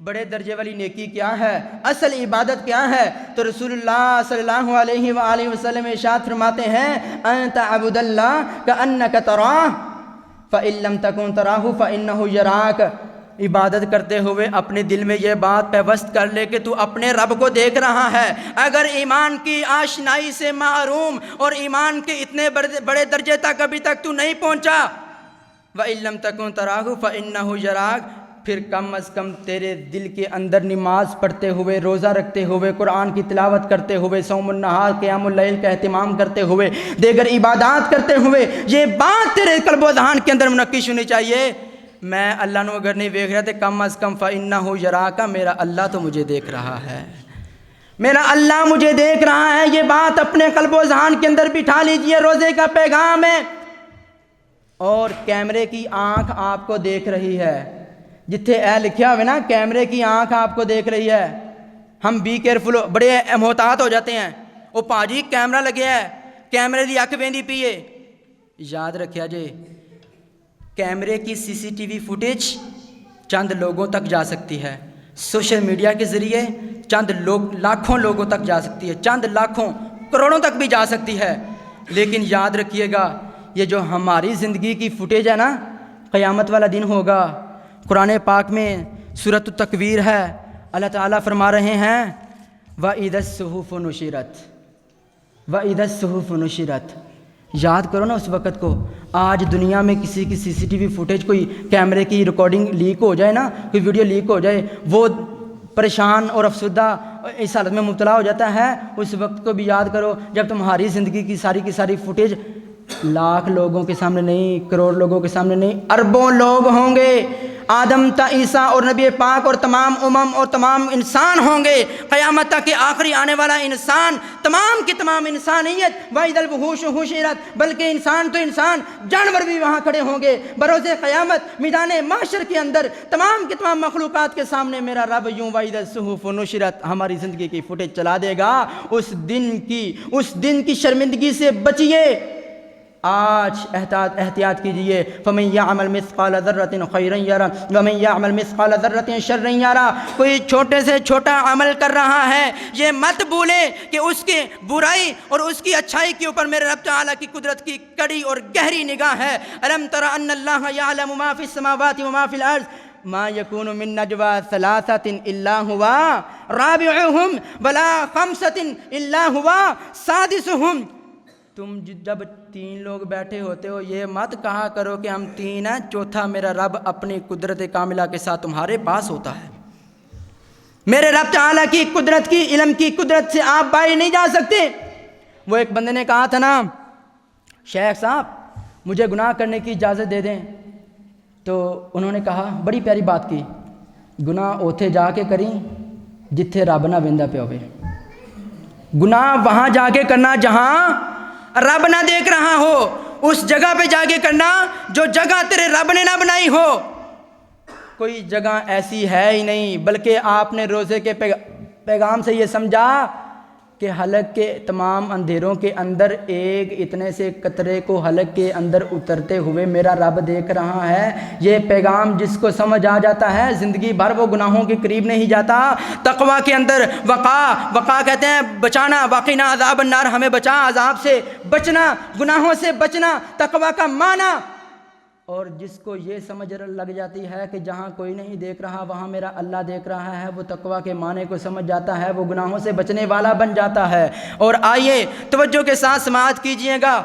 بڑے درجے والی نیکی کیا ہے، اصل عبادت کیا ہے؟ تو رسول اللہ صلی اللہ علیہ وآلہ وسلم ارشاد فرماتے ہیں ان تعبد اللہ کأنک تراہ فإن لم تکن تراہ فإنہ یراک۔ عبادت کرتے ہوئے اپنے دل میں یہ بات پیوست کر لے کہ تو اپنے رب کو دیکھ رہا ہے۔ اگر ایمان کی آشنائی سے محروم اور ایمان کے اتنے بڑے درجے تک ابھی تک تو نہیں پہنچا، وَإِن لَمْ تَكُنْ تَرَاهُ فَإِنَّهُ يَرَاكَ، پھر کم از کم تیرے دل کے اندر نماز پڑھتے ہوئے، روزہ رکھتے ہوئے، قرآن کی تلاوت کرتے ہوئے، صوم النہار، قیام اللیل کا اہتمام کرتے ہوئے، دیگر عبادات کرتے ہوئے یہ بات تیرے قلب و ذہن کے اندر منعکس ہونی چاہیے، میں اللہ نو اگر نہیں دیکھ رہا تو کم از کم فَإِنَّهُ يَرَاكَ، میرا اللہ تو مجھے دیکھ رہا ہے، میرا اللہ مجھے دیکھ رہا ہے۔ یہ بات اپنے قلب و ذہن کے اندر بٹھا لیجئے، روزے کا پیغام ہے۔ اور کیمرے کی آنکھ آپ کو دیکھ رہی ہے، جتھے اے لکھیا ہوئے نا کیمرے کی آنکھ آپ کو دیکھ رہی ہے، ہم بی کیئرفل بڑے محتاط ہو جاتے ہیں، وہ پاجی کیمرہ لگیا ہے، کیمرے دی اکھ ویندی پی ہے۔ یاد رکھیا جے کیمرے کی سی سی ٹی وی فوٹیج چند لوگوں تک جا سکتی ہے، سوشل میڈیا کے ذریعے چند لاکھوں لوگوں تک جا سکتی ہے، چند لاکھوں کروڑوں تک بھی جا سکتی ہے، لیکن یاد رکھیے گا یہ جو ہماری زندگی کی فوٹیج ہے نا، قیامت والا دن ہوگا۔ قرآن پاک میں سورۃ التکویر ہے، اللہ تعالیٰ فرما رہے ہیں وَإِذَا الصُّحُفُ نُشِرَتْ وَإِذَا الصُّحُفُ نُشِرَتْ۔ یاد کرو نا اس وقت کو، آج دنیا میں کسی کی سی سی ٹی وی فوٹیج، کوئی کیمرے کی ریکارڈنگ لیک ہو جائے نا، کوئی ویڈیو لیک ہو جائے، وہ پریشان اور افسردہ اس حالت میں مبتلا ہو جاتا ہے۔ اس وقت کو بھی یاد کرو جب تمہاری زندگی کی ساری فوٹیج لاکھ لوگوں کے سامنے نہیں، کروڑ لوگوں کے سامنے نہیں، اربوں لوگ ہوں گے، آدم تا عیسیٰ اور نبی پاک اور تمام امم اور تمام انسان ہوں گے، قیامت تک کے آخری آنے والا انسان، تمام کی تمام انسانیت، وَإِذَا الْوُحُوشُ حُشِرَتْ، بلکہ انسان تو انسان، جانور بھی وہاں کھڑے ہوں گے بروز قیامت میدان محشر کے اندر، تمام کی تمام مخلوقات کے سامنے میرا رب یوں وَإِذَا الصُّحُفُ نُشِرَتْ ہماری زندگی کی فوٹیج چلا دے گا۔ اس دن کی شرمندگی سے بچیے، آج احتیاط کیجئے۔ فَمَن يَعْمَلْ مِثْقَالَ ذَرَّةٍ خَيْرًا يَرَهُ وَمَن يَعْمَلْ مِثْقَالَ ذَرَّةٍ شَرًّا يَرَهُ۔ کوئی چھوٹے سے چھوٹا عمل کر رہا ہے، یہ مت بھولے کہ اس کے برائی اور اس کی اچھائی کے اوپر میرے رب تعالیٰ کی قدرت کی کڑی اور گہری نگاہ ہے۔ أَلَمْ تَرَ أَنَّ اللَّهَ يَعْلَمُ مَا فِي السَّمَاوَاتِ وَمَا فِي الْأَرْضِ مَا يَكُونُ مِن نَجْوَى ثَلَاثَةٍ إِلَّا هُوَ رَابِعُهُمْ وَلَا خَمْسَةٍ إِلَّا هُوَ سَادِسُهُمْ۔ تم جب تین لوگ بیٹھے ہوتے ہو یہ مت کہا کرو کہ ہم تین ہیں، چوتھا میرا رب اپنی قدرت کاملہ کے ساتھ تمہارے پاس ہوتا ہے۔ میرے رب تعالیٰ کی قدرت کی، علم کی قدرت سے آپ باہر نہیں جا سکتے۔ وہ ایک بندے نے کہا تھا نا شیخ صاحب مجھے گناہ کرنے کی اجازت دے دیں، تو انہوں نے کہا بڑی پیاری بات کی، گناہ اوتھے جا کے کریں جتھے رب نہ ویندا پیا ہوئے، گناہ وہاں جا کے کرنا جہاں رب نہ دیکھ رہا ہو، اس جگہ پہ جا کے کرنا جو جگہ تیرے رب نے نہ بنائی ہو۔ کوئی جگہ ایسی ہے ہی نہیں، بلکہ آپ نے روزے کے پیغام سے یہ سمجھا کہ حلق کے تمام اندھیروں کے اندر ایک اتنے سے قطرے کو حلق کے اندر اترتے ہوئے میرا رب دیکھ رہا ہے۔ یہ پیغام جس کو سمجھ آ جاتا ہے زندگی بھر وہ گناہوں کے قریب نہیں جاتا۔ تقویٰ کے اندر وقا کہتے ہیں بچانا، وقنا عذاب النار، ہمیں بچا عذاب سے بچنا، گناہوں سے بچنا تقویٰ کا معنی۔ اور جس کو یہ سمجھ لگ جاتی ہے کہ جہاں کوئی نہیں دیکھ رہا وہاں میرا اللہ دیکھ رہا ہے، وہ تقویٰ کے معنی کو سمجھ جاتا ہے، وہ گناہوں سے بچنے والا بن جاتا ہے۔ اور آئیے توجہ کے ساتھ سماعت کیجئے گا،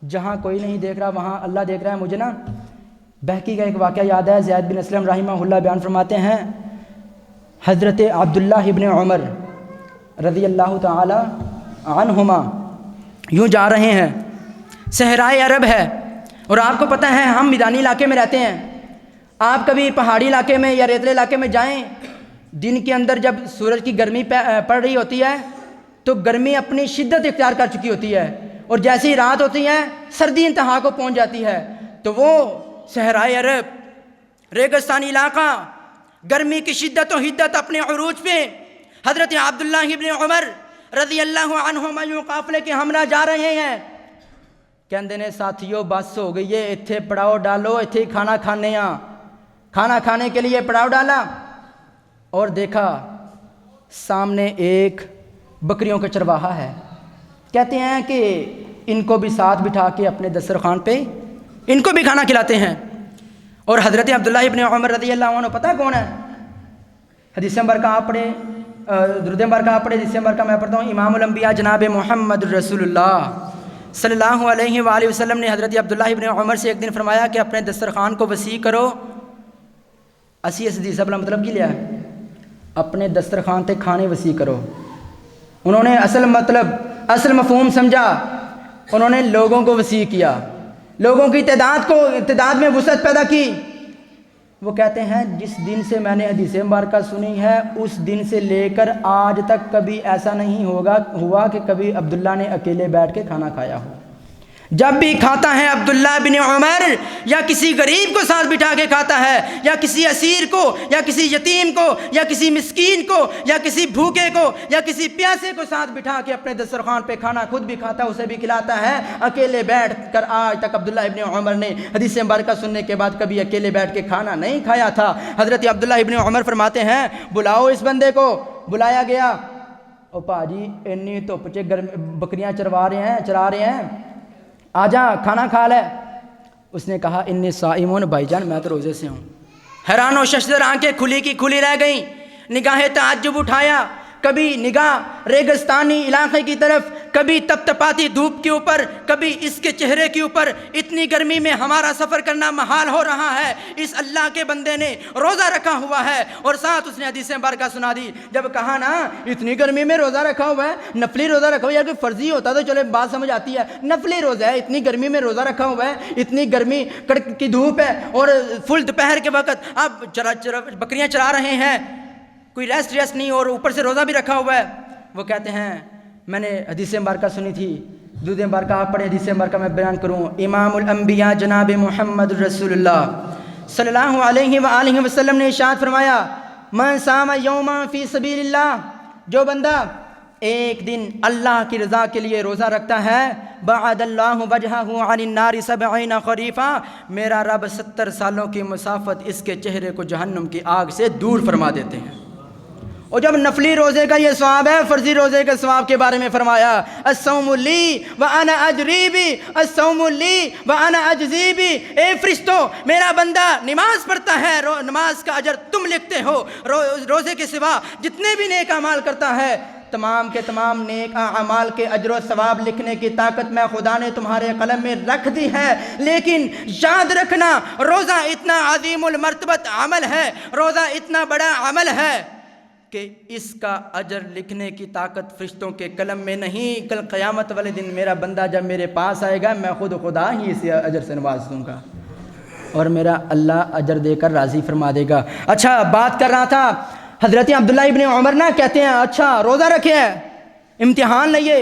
جہاں کوئی نہیں دیکھ رہا وہاں اللہ دیکھ رہا ہے۔ مجھے نا بہقی کا ایک واقعہ یاد ہے، زید بن اسلم رحمہ اللہ بیان فرماتے ہیں حضرت عبداللہ ابن عمر رضی اللہ تعالی عنہما یوں جا رہے ہیں، صحرائے عرب ہے، اور آپ کو پتہ ہے ہم میدانی علاقے میں رہتے ہیں، آپ کبھی پہاڑی علاقے میں یا ریتلے علاقے میں جائیں، دن کے اندر جب سورج کی گرمی پڑ رہی ہوتی ہے تو گرمی اپنی شدت اختیار کر چکی ہوتی ہے، اور جیسی رات ہوتی ہے سردی انتہا کو پہنچ جاتی ہے، تو وہ صحرائے عرب ریگستانی علاقہ گرمی کی شدت و حدت اپنے عروج پہ، حضرت عبداللہ ابن عمر رضی اللہ عنہما یوں قافلے کے ہمراہ جا رہے ہیں، کہندے نے ساتھیوں بس ہو گئی ہے، اتھے پڑاؤ ڈالو، اتھے کھانا کھانے ہاں، کھانا کھانے کے لیے پڑاؤ ڈالا، اور دیکھا سامنے ایک بکریوں کا چرواہا ہے. کہتے ہیں کہ ان کو بھی ساتھ بٹھا کے اپنے دسترخوان پہ ان کو بھی کھانا کھلاتے ہیں. اور حضرت عبداللہ ابن عمر رضی اللہ عنہ پتہ کون ہے؟ حدیث نمبر کا آپ پڑھے، درود نمبر کا آپ پڑھے، حدیث نمبر کا میں پڑھتا ہوں. امام الانبیاء جناب محمد رسول اللہ صلی اللہ علیہ وآلہ وسلم نے حضرت عبداللہ ابن عمر سے ایک دن فرمایا کہ اپنے دسترخوان کو وسیع کرو. اسی اس حدیث کا مطلب کی لیا ہے؟ اپنے دسترخوان تے کھانے وسیع کرو. انہوں نے اصل مفہوم سمجھا، انہوں نے لوگوں کو وسیع کیا، لوگوں کی تعداد میں وسعت پیدا کی. وہ کہتے ہیں جس دن سے میں نے حدیث مبارکہ سنی ہے اس دن سے لے کر آج تک کبھی ایسا نہیں ہوا کہ کبھی عبداللہ نے اکیلے بیٹھ کے کھانا کھایا ہو. جب بھی کھاتا ہے عبداللہ بن عمر یا کسی غریب کو ساتھ بٹھا کے کھاتا ہے، یا کسی اسیر کو، یا کسی یتیم کو، یا کسی مسکین کو، یا کسی بھوکے کو، یا کسی پیاسے کو ساتھ بٹھا کے اپنے دسترخوان پہ کھانا خود بھی کھاتا ہے، اسے بھی کھلاتا ہے. اکیلے بیٹھ کر آج تک عبداللہ ابن عمر نے حدیث مبارکہ سننے کے بعد کبھی اکیلے بیٹھ کے کھانا نہیں کھایا تھا. حضرت عبداللہ ابن عمر فرماتے ہیں بلاؤ اس بندے کو. بلایا گیا. او پاجی انی دھوپ چ بکریاں چرا رہے ہیں، آجا کھانا کھا لے. اس نے کہا انی صائمون، بھائی جان میں تو روزے سے ہوں. حیران و ششدر آنکھیں کھلی کی کھلی رہ گئیں. نگاہ تعجب اٹھایا، کبھی نگاہ ریگستانی علاقے کی طرف، کبھی تپتپاتی دھوپ کے اوپر، کبھی اس کے چہرے کے اوپر. اتنی گرمی میں ہمارا سفر کرنا محال ہو رہا ہے، اس اللہ کے بندے نے روزہ رکھا ہوا ہے اور ساتھ اس نے حدیث مبارکہ سنا دی. جب کہا نا اتنی گرمی میں روزہ رکھا ہوا ہے، نفلی روزہ رکھا ہوا ہے، یا کوئی فرضی ہوتا تو چلے بات سمجھ آتی ہے، نفلی روزہ ہے، اتنی گرمی میں روزہ رکھا ہوا ہے، اتنی گرمی کڑک کی دھوپ ہے اور فل دوپہر کے وقت آپ بکریاں چرا رہے ہیں، کوئی ریسٹ نہیں، اور اوپر سے روزہ بھی رکھا ہوا ہے. وہ کہتے ہیں میں نے حدیث مبارکہ سنی تھی. درود مبارکہ آپ پڑھے، حدیث مبارکہ میں بیان کروں. امام الانبیاء جناب محمد رسول اللہ صلی اللہ علیہ وآلہ وسلم نے ارشاد فرمایا من صام یوما فی سبیل اللہ، جو بندہ ایک دن اللہ کی رضا کے لیے روزہ رکھتا ہے، بعد اللہ وجہہ عن النار 70 خریفا، میرا رب 70 سالوں کی مسافت اس کے چہرے کو جہنم کی آگ سے دور فرما دیتے ہیں. اور جب نفلی روزے کا یہ ثواب ہے، فرضی روزے کے ثواب کے بارے میں فرمایا الصوم لی وانا اجری بی، الصوم لی وانا اجزی بی. اے فرشتوں، میرا بندہ نماز پڑھتا ہے، نماز کا اجر تم لکھتے ہو. روزے کے سوا جتنے بھی نیک اعمال کرتا ہے، تمام کے تمام نیک اعمال کے اجر و ثواب لکھنے کی طاقت میں خدا نے تمہارے قلم میں رکھ دی ہے. لیکن یاد رکھنا روزہ اتنا عظیم المرتبت عمل ہے، روزہ اتنا بڑا عمل ہے کہ اس کا اجر لکھنے کی طاقت فرشتوں کے قلم میں نہیں. کل قیامت والے دن میرا بندہ جب میرے پاس آئے گا، میں خدا ہی اسے اجر سے نواز دوں گا اور میرا اللہ اجر دے کر راضی فرما دے گا. اچھا بات کر رہا تھا حضرت عبداللہ ابن عمر نا کہتے ہیں اچھا روزہ رکھے ہے، امتحان لئیے.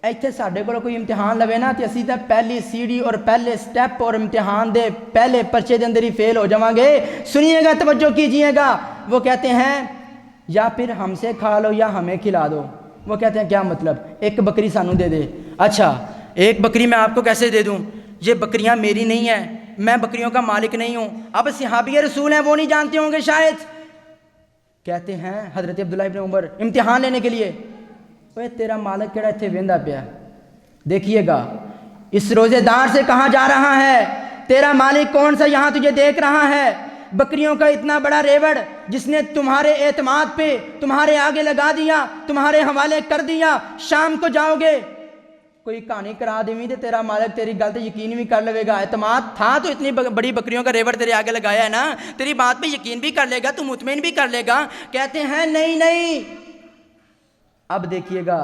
ایتھے ساڈے کو کوئی امتحان لوے نا تے اسی تے پہلی سیڑھی اور پہلے سٹیپ اور امتحان دے پہلے پرچے دے اندر ہی فیل ہو جاواں گے. سنیے گا، توجہ کیجئے گا. وہ کہتے ہیں یا پھر ہم سے کھا لو یا ہمیں کھلا دو. وہ کہتے ہیں کیا مطلب؟ ایک بکری سانو دے دے. اچھا ایک بکری میں آپ کو کیسے دے دوں؟ یہ بکریاں میری نہیں ہیں، میں بکریوں کا مالک نہیں ہوں. اب صحابی رسول ہیں، وہ نہیں جانتے ہوں گے شاید. کہتے ہیں حضرت عبداللہ ابن عمر امتحان لینے کے لیے، اوے تیرا مالک کیڑا اتھے ویندا پیا؟ دیکھیے گا اس روزے دار سے کہاں جا رہا ہے، تیرا مالک کون سا یہاں تجھے دیکھ رہا ہے. بکریوں کا اتنا بڑا ریوڑ جس نے تمہارے اعتماد پہ تمہارے آگے لگا دیا، تمہارے حوالے کر دیا. شام کو جاؤ گے، کوئی کہانی کرا دیویں تے تیرا مالک تیری گل تے یقین بھی کر لے گا. اعتماد تھا تو اتنی بڑی بکریوں کا ریوڑ تیرے آگے لگایا ہے نا، تیری بات پہ یقین بھی کر لے گا، تو مطمئن بھی کر لے گا. کہتے ہیں نہیں. اب دیکھیے گا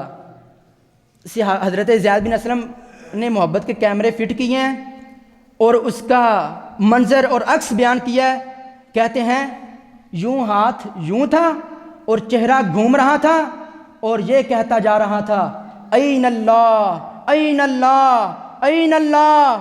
حضرت زید بن اسلم نے محبت کے کیمرے فٹ کیے ہیں اور اس کا منظر اور عکس بیان کیا ہے. کہتے ہیں یوں ہاتھ یوں تھا اور چہرہ گھوم رہا تھا اور یہ کہتا جا رہا تھا این اللہ این اللہ این اللہ.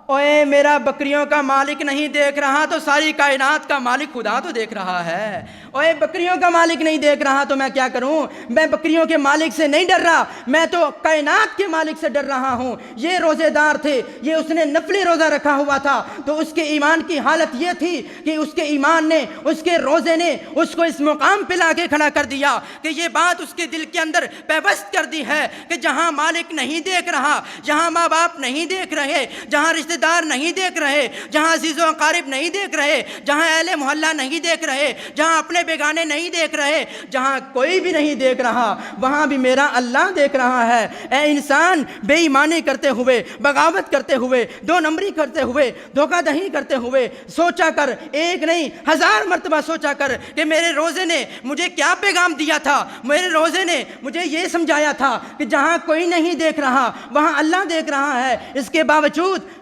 اوے میرا بکریوں کا مالک نہیں دیکھ رہا تو ساری کائنات کا مالک خدا تو دیکھ رہا ہے۔ اوے بکریوں کا مالک نہیں دیکھ رہا تو میں کیا کروں؟ میں بکریوں کے مالک سے نہیں ڈر رہا، میں تو کائنات کے مالک سے ڈر رہا ہوں۔ یہ روزے دار تھے، یہ اس نے نفلی روزہ رکھا ہوا تھا، تو اس کے ایمان کی حالت یہ تھی کہ اس کے ایمان نے، اس کے روزے نے اس کو اس مقام پہ لا کے کھڑا کر دیا کہ یہ بات اس کے دل کے اندر پیوست کر دی ہے کہ جہاں مالک نہیں دیکھ رہا، جہاں ماں باپ نہیں دیکھ رہے، جہاں رشتہ دار نہیں دیکھ رہے، جہاں عزیز و اقارب نہیں دیکھ رہے، جہاں اہل محلہ نہیں دیکھ رہے، جہاں اپنے بیگانے نہیں دیکھ رہے، جہاں کوئی بھی نہیں دیکھ رہا، وہاں بھی میرا اللہ دیکھ رہا ہے۔ اے انسان، بے ایمانی کرتے ہوئے، بغاوت کرتے ہوئے، دو نمبری کرتے ہوئے، دھوکہ دہی کرتے ہوئے سوچا کر، ایک نہیں 1000 مرتبہ سوچا کر کہ میرے روزے نے مجھے کیا پیغام دیا تھا۔ میرے روزے نے مجھے یہ سمجھایا تھا کہ جہاں کوئی نہیں دیکھ رہا وہاں اللہ دیکھ رہا ہے۔ اس کے باوجود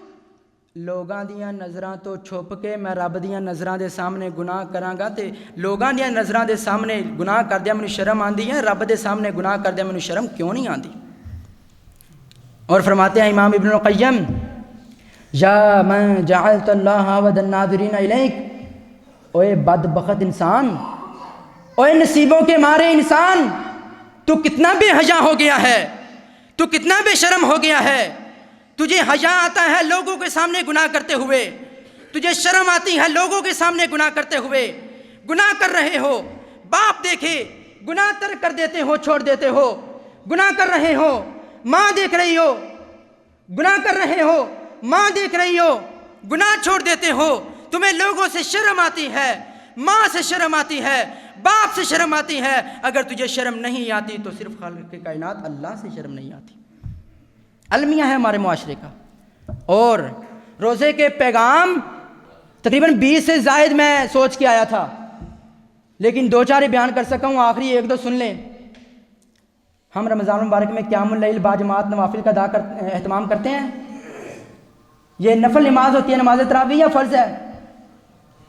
لوگاں دیاں نظراں تو چھپ کے میں رب دیاں نظراں دے سامنے گناہ کراں گا، تے لوگاں دیاں نظراں دے سامنے گناہ کردیا مینوں شرم آندی ہے، رب دے سامنے گناہ کردیا مینوں شرم کیوں نہیں آندی؟ اور فرماتے ہیں امام ابن القیم، یا من جعلت اللہ ود الناظرین الیک، اوے بدبخت انسان، اوے نصیبوں کے مارے انسان، تو کتنا بے حیا ہو گیا ہے، تو کتنا بے شرم ہو گیا ہے۔ تجھے حیا آتا ہے لوگوں کے سامنے گناہ کرتے ہوئے، تجھے شرم آتی ہے لوگوں کے سامنے گناہ کرتے ہوئے، گناہ کر رہے ہو، باپ دیکھے گناہ ترک کر دیتے ہو، چھوڑ دیتے ہو، گناہ کر رہے ہو، ماں دیکھ رہی ہو، گناہ کر رہے ہو، ماں دیکھ رہی ہو، گناہ چھوڑ دیتے ہو، تمہیں لوگوں سے شرم آتی ہے، ماں سے شرم آتی ہے، باپ سے شرم آتی ہے۔ اگر تجھے شرم نہیں آتی تو صرف خالق کائنات اللہ سے شرم نہیں آتی۔ المیہ ہے ہمارے معاشرے کا۔ اور روزے کے پیغام تقریباً 20 سے زائد میں سوچ کے آیا تھا، لیکن 2-4 ہی بیان کر سکا ہوں، آخری 1-2 سن لیں۔ ہم رمضان المبارک میں قیام اللیل باجماعت نوافل کا اہتمام کرتے ہیں۔ یہ نفل نماز ہوتی ہے، نماز تراویح یا فرض ہے؟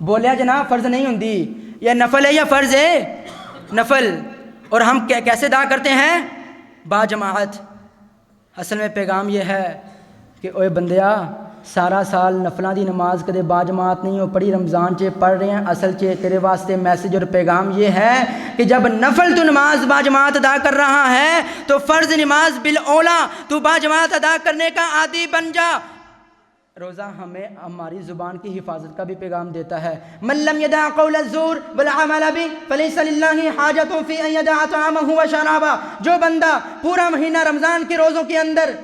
بولیا جناب فرض نہیں ہوندی، یہ نفل ہے یا فرض ہے؟ نفل۔ اور ہم کیسے ادا کرتے ہیں؟ باجماعت۔ اصل میں پیغام یہ ہے کہ اوے بندیا، سارا سال نفلاں دی نماز کدے باجماعت نہیں ہو پڑھی، رمضان چ پڑھ رہے ہیں، اصل چ تیرے واسطے میسج اور پیغام یہ ہے کہ جب نفل تو نماز باجماعت ادا کر رہا ہے تو فرض نماز بالاولا تو باجماعت ادا کرنے کا عادی بن جا۔ روزہ ہمیں ہماری زبان کی حفاظت کا بھی پیغام دیتا ہے۔ من لم يدع قول الزور والعمل به فليس لله حاجة في ان يدع طعامه وشرابه۔ جو بندہ پورا مہینہ رمضان کے روزوں کے اندر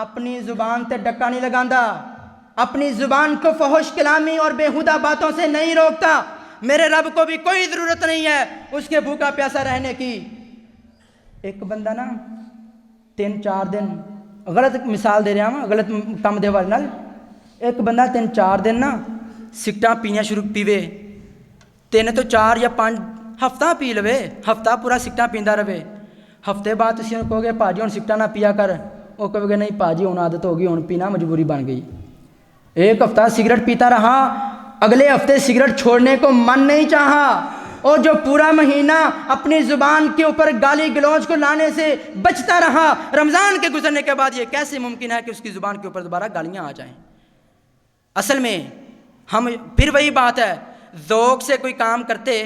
اپنی زبان تے ڈکا نہیں لگاندا، اپنی زبان کو فحش کلامی اور بیہودہ باتوں سے نہیں روکتا، میرے رب کو بھی کوئی ضرورت نہیں ہے اس کے بھوکا پیاسا رہنے کی۔ ایک بندہ نا 3-4 دن، غلط مثال دے رہا ہوں، غلط کام دے والے نال، ایک بندہ 3-4 دن نا سگٹاں پیاں شروع پیوے، 3 تو 4 یا 5 ہفتہ پی لوے، ہفتہ پورا سگٹاں پیندا رہے، ہفتے بعد تسی کہو گے پاجی ہن سگٹاں نہ پیا کر، وہ کہو گے نہیں پاجی ہن عادت ہو گئی، ہن پینا مجبوری بن گئی۔ ایک ہفتہ سگریٹ پیتا رہا، اگلے ہفتے سگریٹ چھوڑنے کو من نہیں چاہا، اور جو پورا مہینہ اپنی زبان کے اوپر گالی گلوچ کو لانے سے بچتا رہا، رمضان کے گزرنے کے بعد یہ کیسے ممکن ہے کہ اس کی زبان کے اوپر دوبارہ گالیاں آ جائیں؟ اصل میں ہم پھر وہی بات ہے، ذوق سے کوئی کام کرتے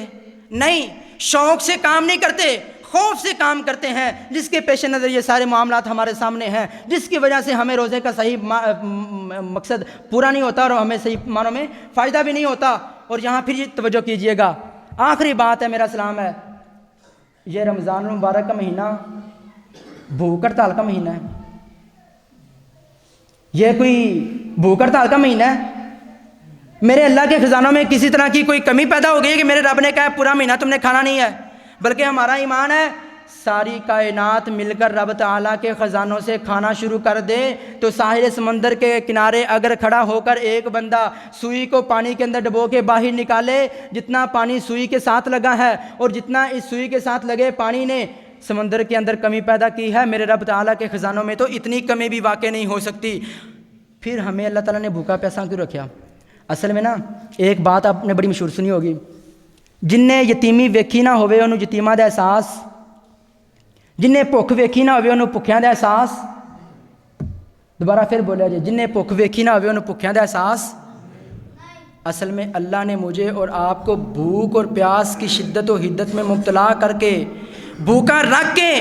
نہیں، شوق سے کام نہیں کرتے، خوف سے کام کرتے ہیں، جس کے پیش نظر یہ سارے معاملات ہمارے سامنے ہیں، جس کی وجہ سے ہمیں روزے کا صحیح مقصد پورا نہیں ہوتا اور ہمیں صحیح معنوں میں فائدہ بھی نہیں ہوتا۔ اور یہاں پھر یہ توجہ کیجئے گا، آخری بات ہے، میرا سلام ہے، یہ رمضان المبارک کا مہینہ بھوک ہڑتال کا مہینہ ہے۔ یہ کوئی بھوک ہڑتال کا مہینہ ہے؟ میرے اللہ کے خزانوں میں کسی طرح کی کوئی کمی پیدا ہو گئی ہے کہ میرے رب نے کہا پورا مہینہ تم نے کھانا نہیں ہے؟ بلکہ ہمارا ایمان ہے ساری کائنات مل کر رب تعالیٰ کے خزانوں سے کھانا شروع کر دے تو ساحل سمندر کے کنارے اگر کھڑا ہو کر ایک بندہ سوئی کو پانی کے اندر ڈبو کے باہر نکالے، جتنا پانی سوئی کے ساتھ لگا ہے اور جتنا اس سوئی کے ساتھ لگے پانی نے سمندر کے اندر کمی پیدا کی ہے، میرے رب تعالیٰ کے خزانوں میں تو اتنی کمی بھی واقع نہیں ہو سکتی۔ پھر ہمیں اللہ تعالیٰ نے بھوکا پیاسا کیوں رکھا؟ اصل میں نا ایک بات آپ نے بڑی مشہور سنی ہوگی، جن نے یتیمی ویکھی نہ ہوئے انہوں یتیماں دا احساس، جن نے بھوک ویکھی نہ ہوئے انہوں بھکھیاں دا احساس۔ دوبارہ پھر بولیا جی جنہیں بھوک ویکھی نہ ہوئے انہوں بھوکیاں دا احساس. اصل میں اللہ نے مجھے اور آپ کو بھوک اور پیاس کی شدت و حدت میں مبتلا کر کے بھوکا رکھ کے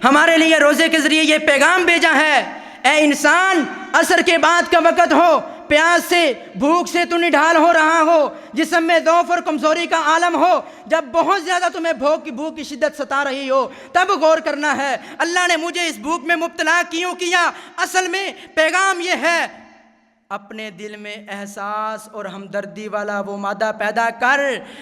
ہمارے لیے روزے کے ذریعے یہ پیغام بھیجا ہے، اے انسان عصر کے بعد کا وقت ہو، پیاس سے بھوک سے تو نڈھال ہو رہا ہو، جسم میں ضعف اور کمزوری کا عالم ہو، جب بہت زیادہ تمہیں بھوک کی شدت ستا رہی ہو تب غور کرنا ہے اللہ نے مجھے اس بھوک میں مبتلا کیوں کیا. اصل میں پیغام یہ ہے، اپنے دل میں احساس اور ہمدردی والا وہ مادہ پیدا کر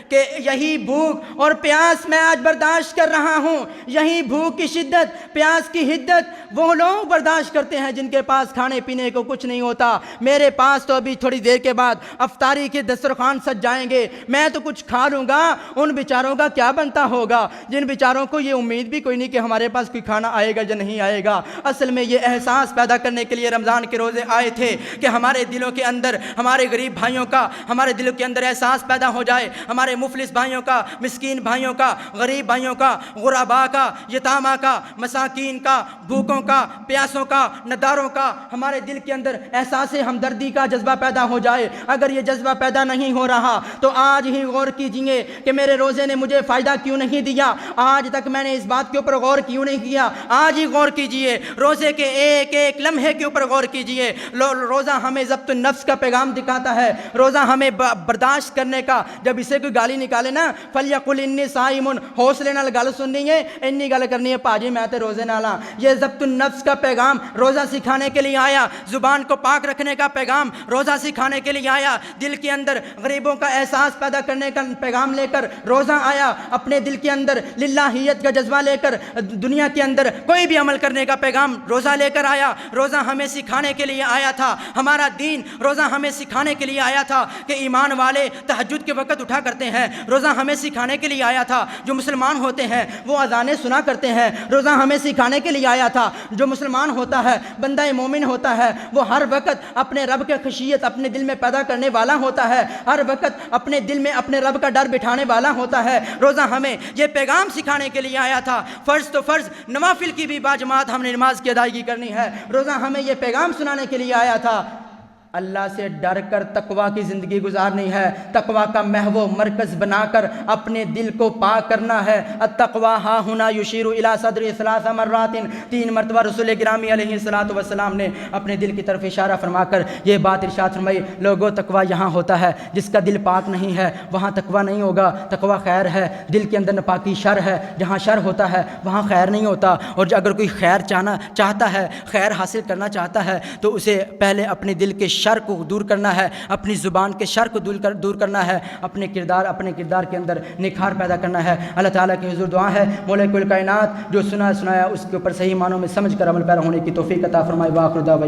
کہ یہی بھوک اور پیاس میں آج برداشت کر رہا ہوں، یہی بھوک کی شدت پیاس کی حدت وہ لوگ برداشت کرتے ہیں جن کے پاس کھانے پینے کو کچھ نہیں ہوتا. میرے پاس تو ابھی تھوڑی دیر کے بعد افطاری کے دسترخوان سج جائیں گے، میں تو کچھ کھا لوں گا، ان بیچاروں کا کیا بنتا ہوگا جن بیچاروں کو یہ امید بھی کوئی نہیں کہ ہمارے پاس کوئی کھانا آئے گا یا نہیں آئے گا. اصل میں یہ احساس پیدا کرنے کے لیے رمضان کے روزے آئے تھے کہ ہمارے دلوں کے اندر ہمارے غریب بھائیوں کا، ہمارے دلوں کے اندر احساس پیدا ہو جائے، ہمارے مفلس بھائیوں کا، مسکین بھائیوں کا، غریب بھائیوں کا، غرباء کا، یتامہ کا، مساکین کا، بھوکوں کا، پیاسوں کا، نداروں کا، ہمارے دل کے اندر احساس ہمدردی کا جذبہ پیدا ہو جائے. اگر یہ جذبہ پیدا نہیں ہو رہا تو آج ہی غور کیجئے کہ میرے روزے نے مجھے فائدہ کیوں نہیں دیا، آج تک میں نے اس بات کے اوپر غور کیوں نہیں کیا. آج ہی غور کیجئے، روزے کے ایک ایک لمحے کے اوپر غور کیجئے. روزہ ہمیں ضبط النفس کا پیغام دکھاتا ہے، روزہ ہمیں برداشت کرنے کا. جب اسے کوئی گالی نکالے نا فلیقل انی صائم، حوصلے نال گل سننی ہے، انی گل کرنی ہے پاجی میں تے روزے نالاں. یہ ضبط النفس کا پیغام روزہ سکھانے کے لیے آیا، زبان کو پاک رکھنے کا پیغام روزہ سکھانے کے لیے آیا، دل کے اندر غریبوں کا احساس پیدا کرنے کا پیغام لے کر روزہ آیا، اپنے دل کے اندر للہیت کا جذبہ لے کر دنیا کے اندر کوئی بھی عمل کرنے کا پیغام روزہ لے کر آیا. روزہ ہمیں سکھانے کے لیے آیا تھا، ہمارا دین روزہ ہمیں سکھانے کے لیے آیا تھا کہ ایمان والے تہجد کے وقت اٹھا کرتے ہیں. روزہ ہمیں سکھانے کے لیے آیا تھا جو مسلمان ہوتے ہیں وہ اذانیں سنا کرتے ہیں. روزہ ہمیں سکھانے کے لیے آیا تھا جو مسلمان ہوتا ہے، بندہ مومن ہوتا ہے، وہ ہر وقت اپنے رب کے خشیت اپنے دل میں پیدا کرنے والا ہوتا ہے، ہر وقت اپنے دل میں اپنے رب کا ڈر بٹھانے والا ہوتا ہے. روزہ ہمیں یہ پیغام سکھانے کے لیے آیا تھا، فرض تو فرض، نوافل کی بھی باجماعت ہم نے نماز کی ادائیگی کرنی ہے. روزہ ہمیں یہ پیغام سنانے کے لیے آیا تھا اللہ سے ڈر کر تقوی کی زندگی گزارنی ہے، تقوی کا محو مرکز بنا کر اپنے دل کو پاک کرنا ہے. التقوی ہا ہنا یشیر الی صدر ثلاث مرات، 3 مرتبہ رسول گرامی علیہ الصلوۃ والسلام نے اپنے دل کی طرف اشارہ فرما کر یہ بات ارشاد فرمائی، لوگوں تقوی یہاں ہوتا ہے، جس کا دل پاک نہیں ہے وہاں تقوی نہیں ہوگا. تقوی خیر ہے، دل کے اندر ناپاکی شر ہے، جہاں شر ہوتا ہے وہاں خیر نہیں ہوتا. اور اگر کوئی خیر چاہتا ہے، خیر حاصل کرنا چاہتا ہے تو اسے پہلے اپنے دل کے شر کو دور کرنا ہے، اپنی زبان کے شر کو دور کرنا ہے، اپنے کردار کے اندر نکھار پیدا کرنا ہے. اللہ تعالیٰ کی حضور دعا ہے مولا کل کائنات جو سنایا اس کے اوپر صحیح معنوں میں سمجھ کر عمل پیرا ہونے کی توفیق عطا فرمائے. وآخر دعوانا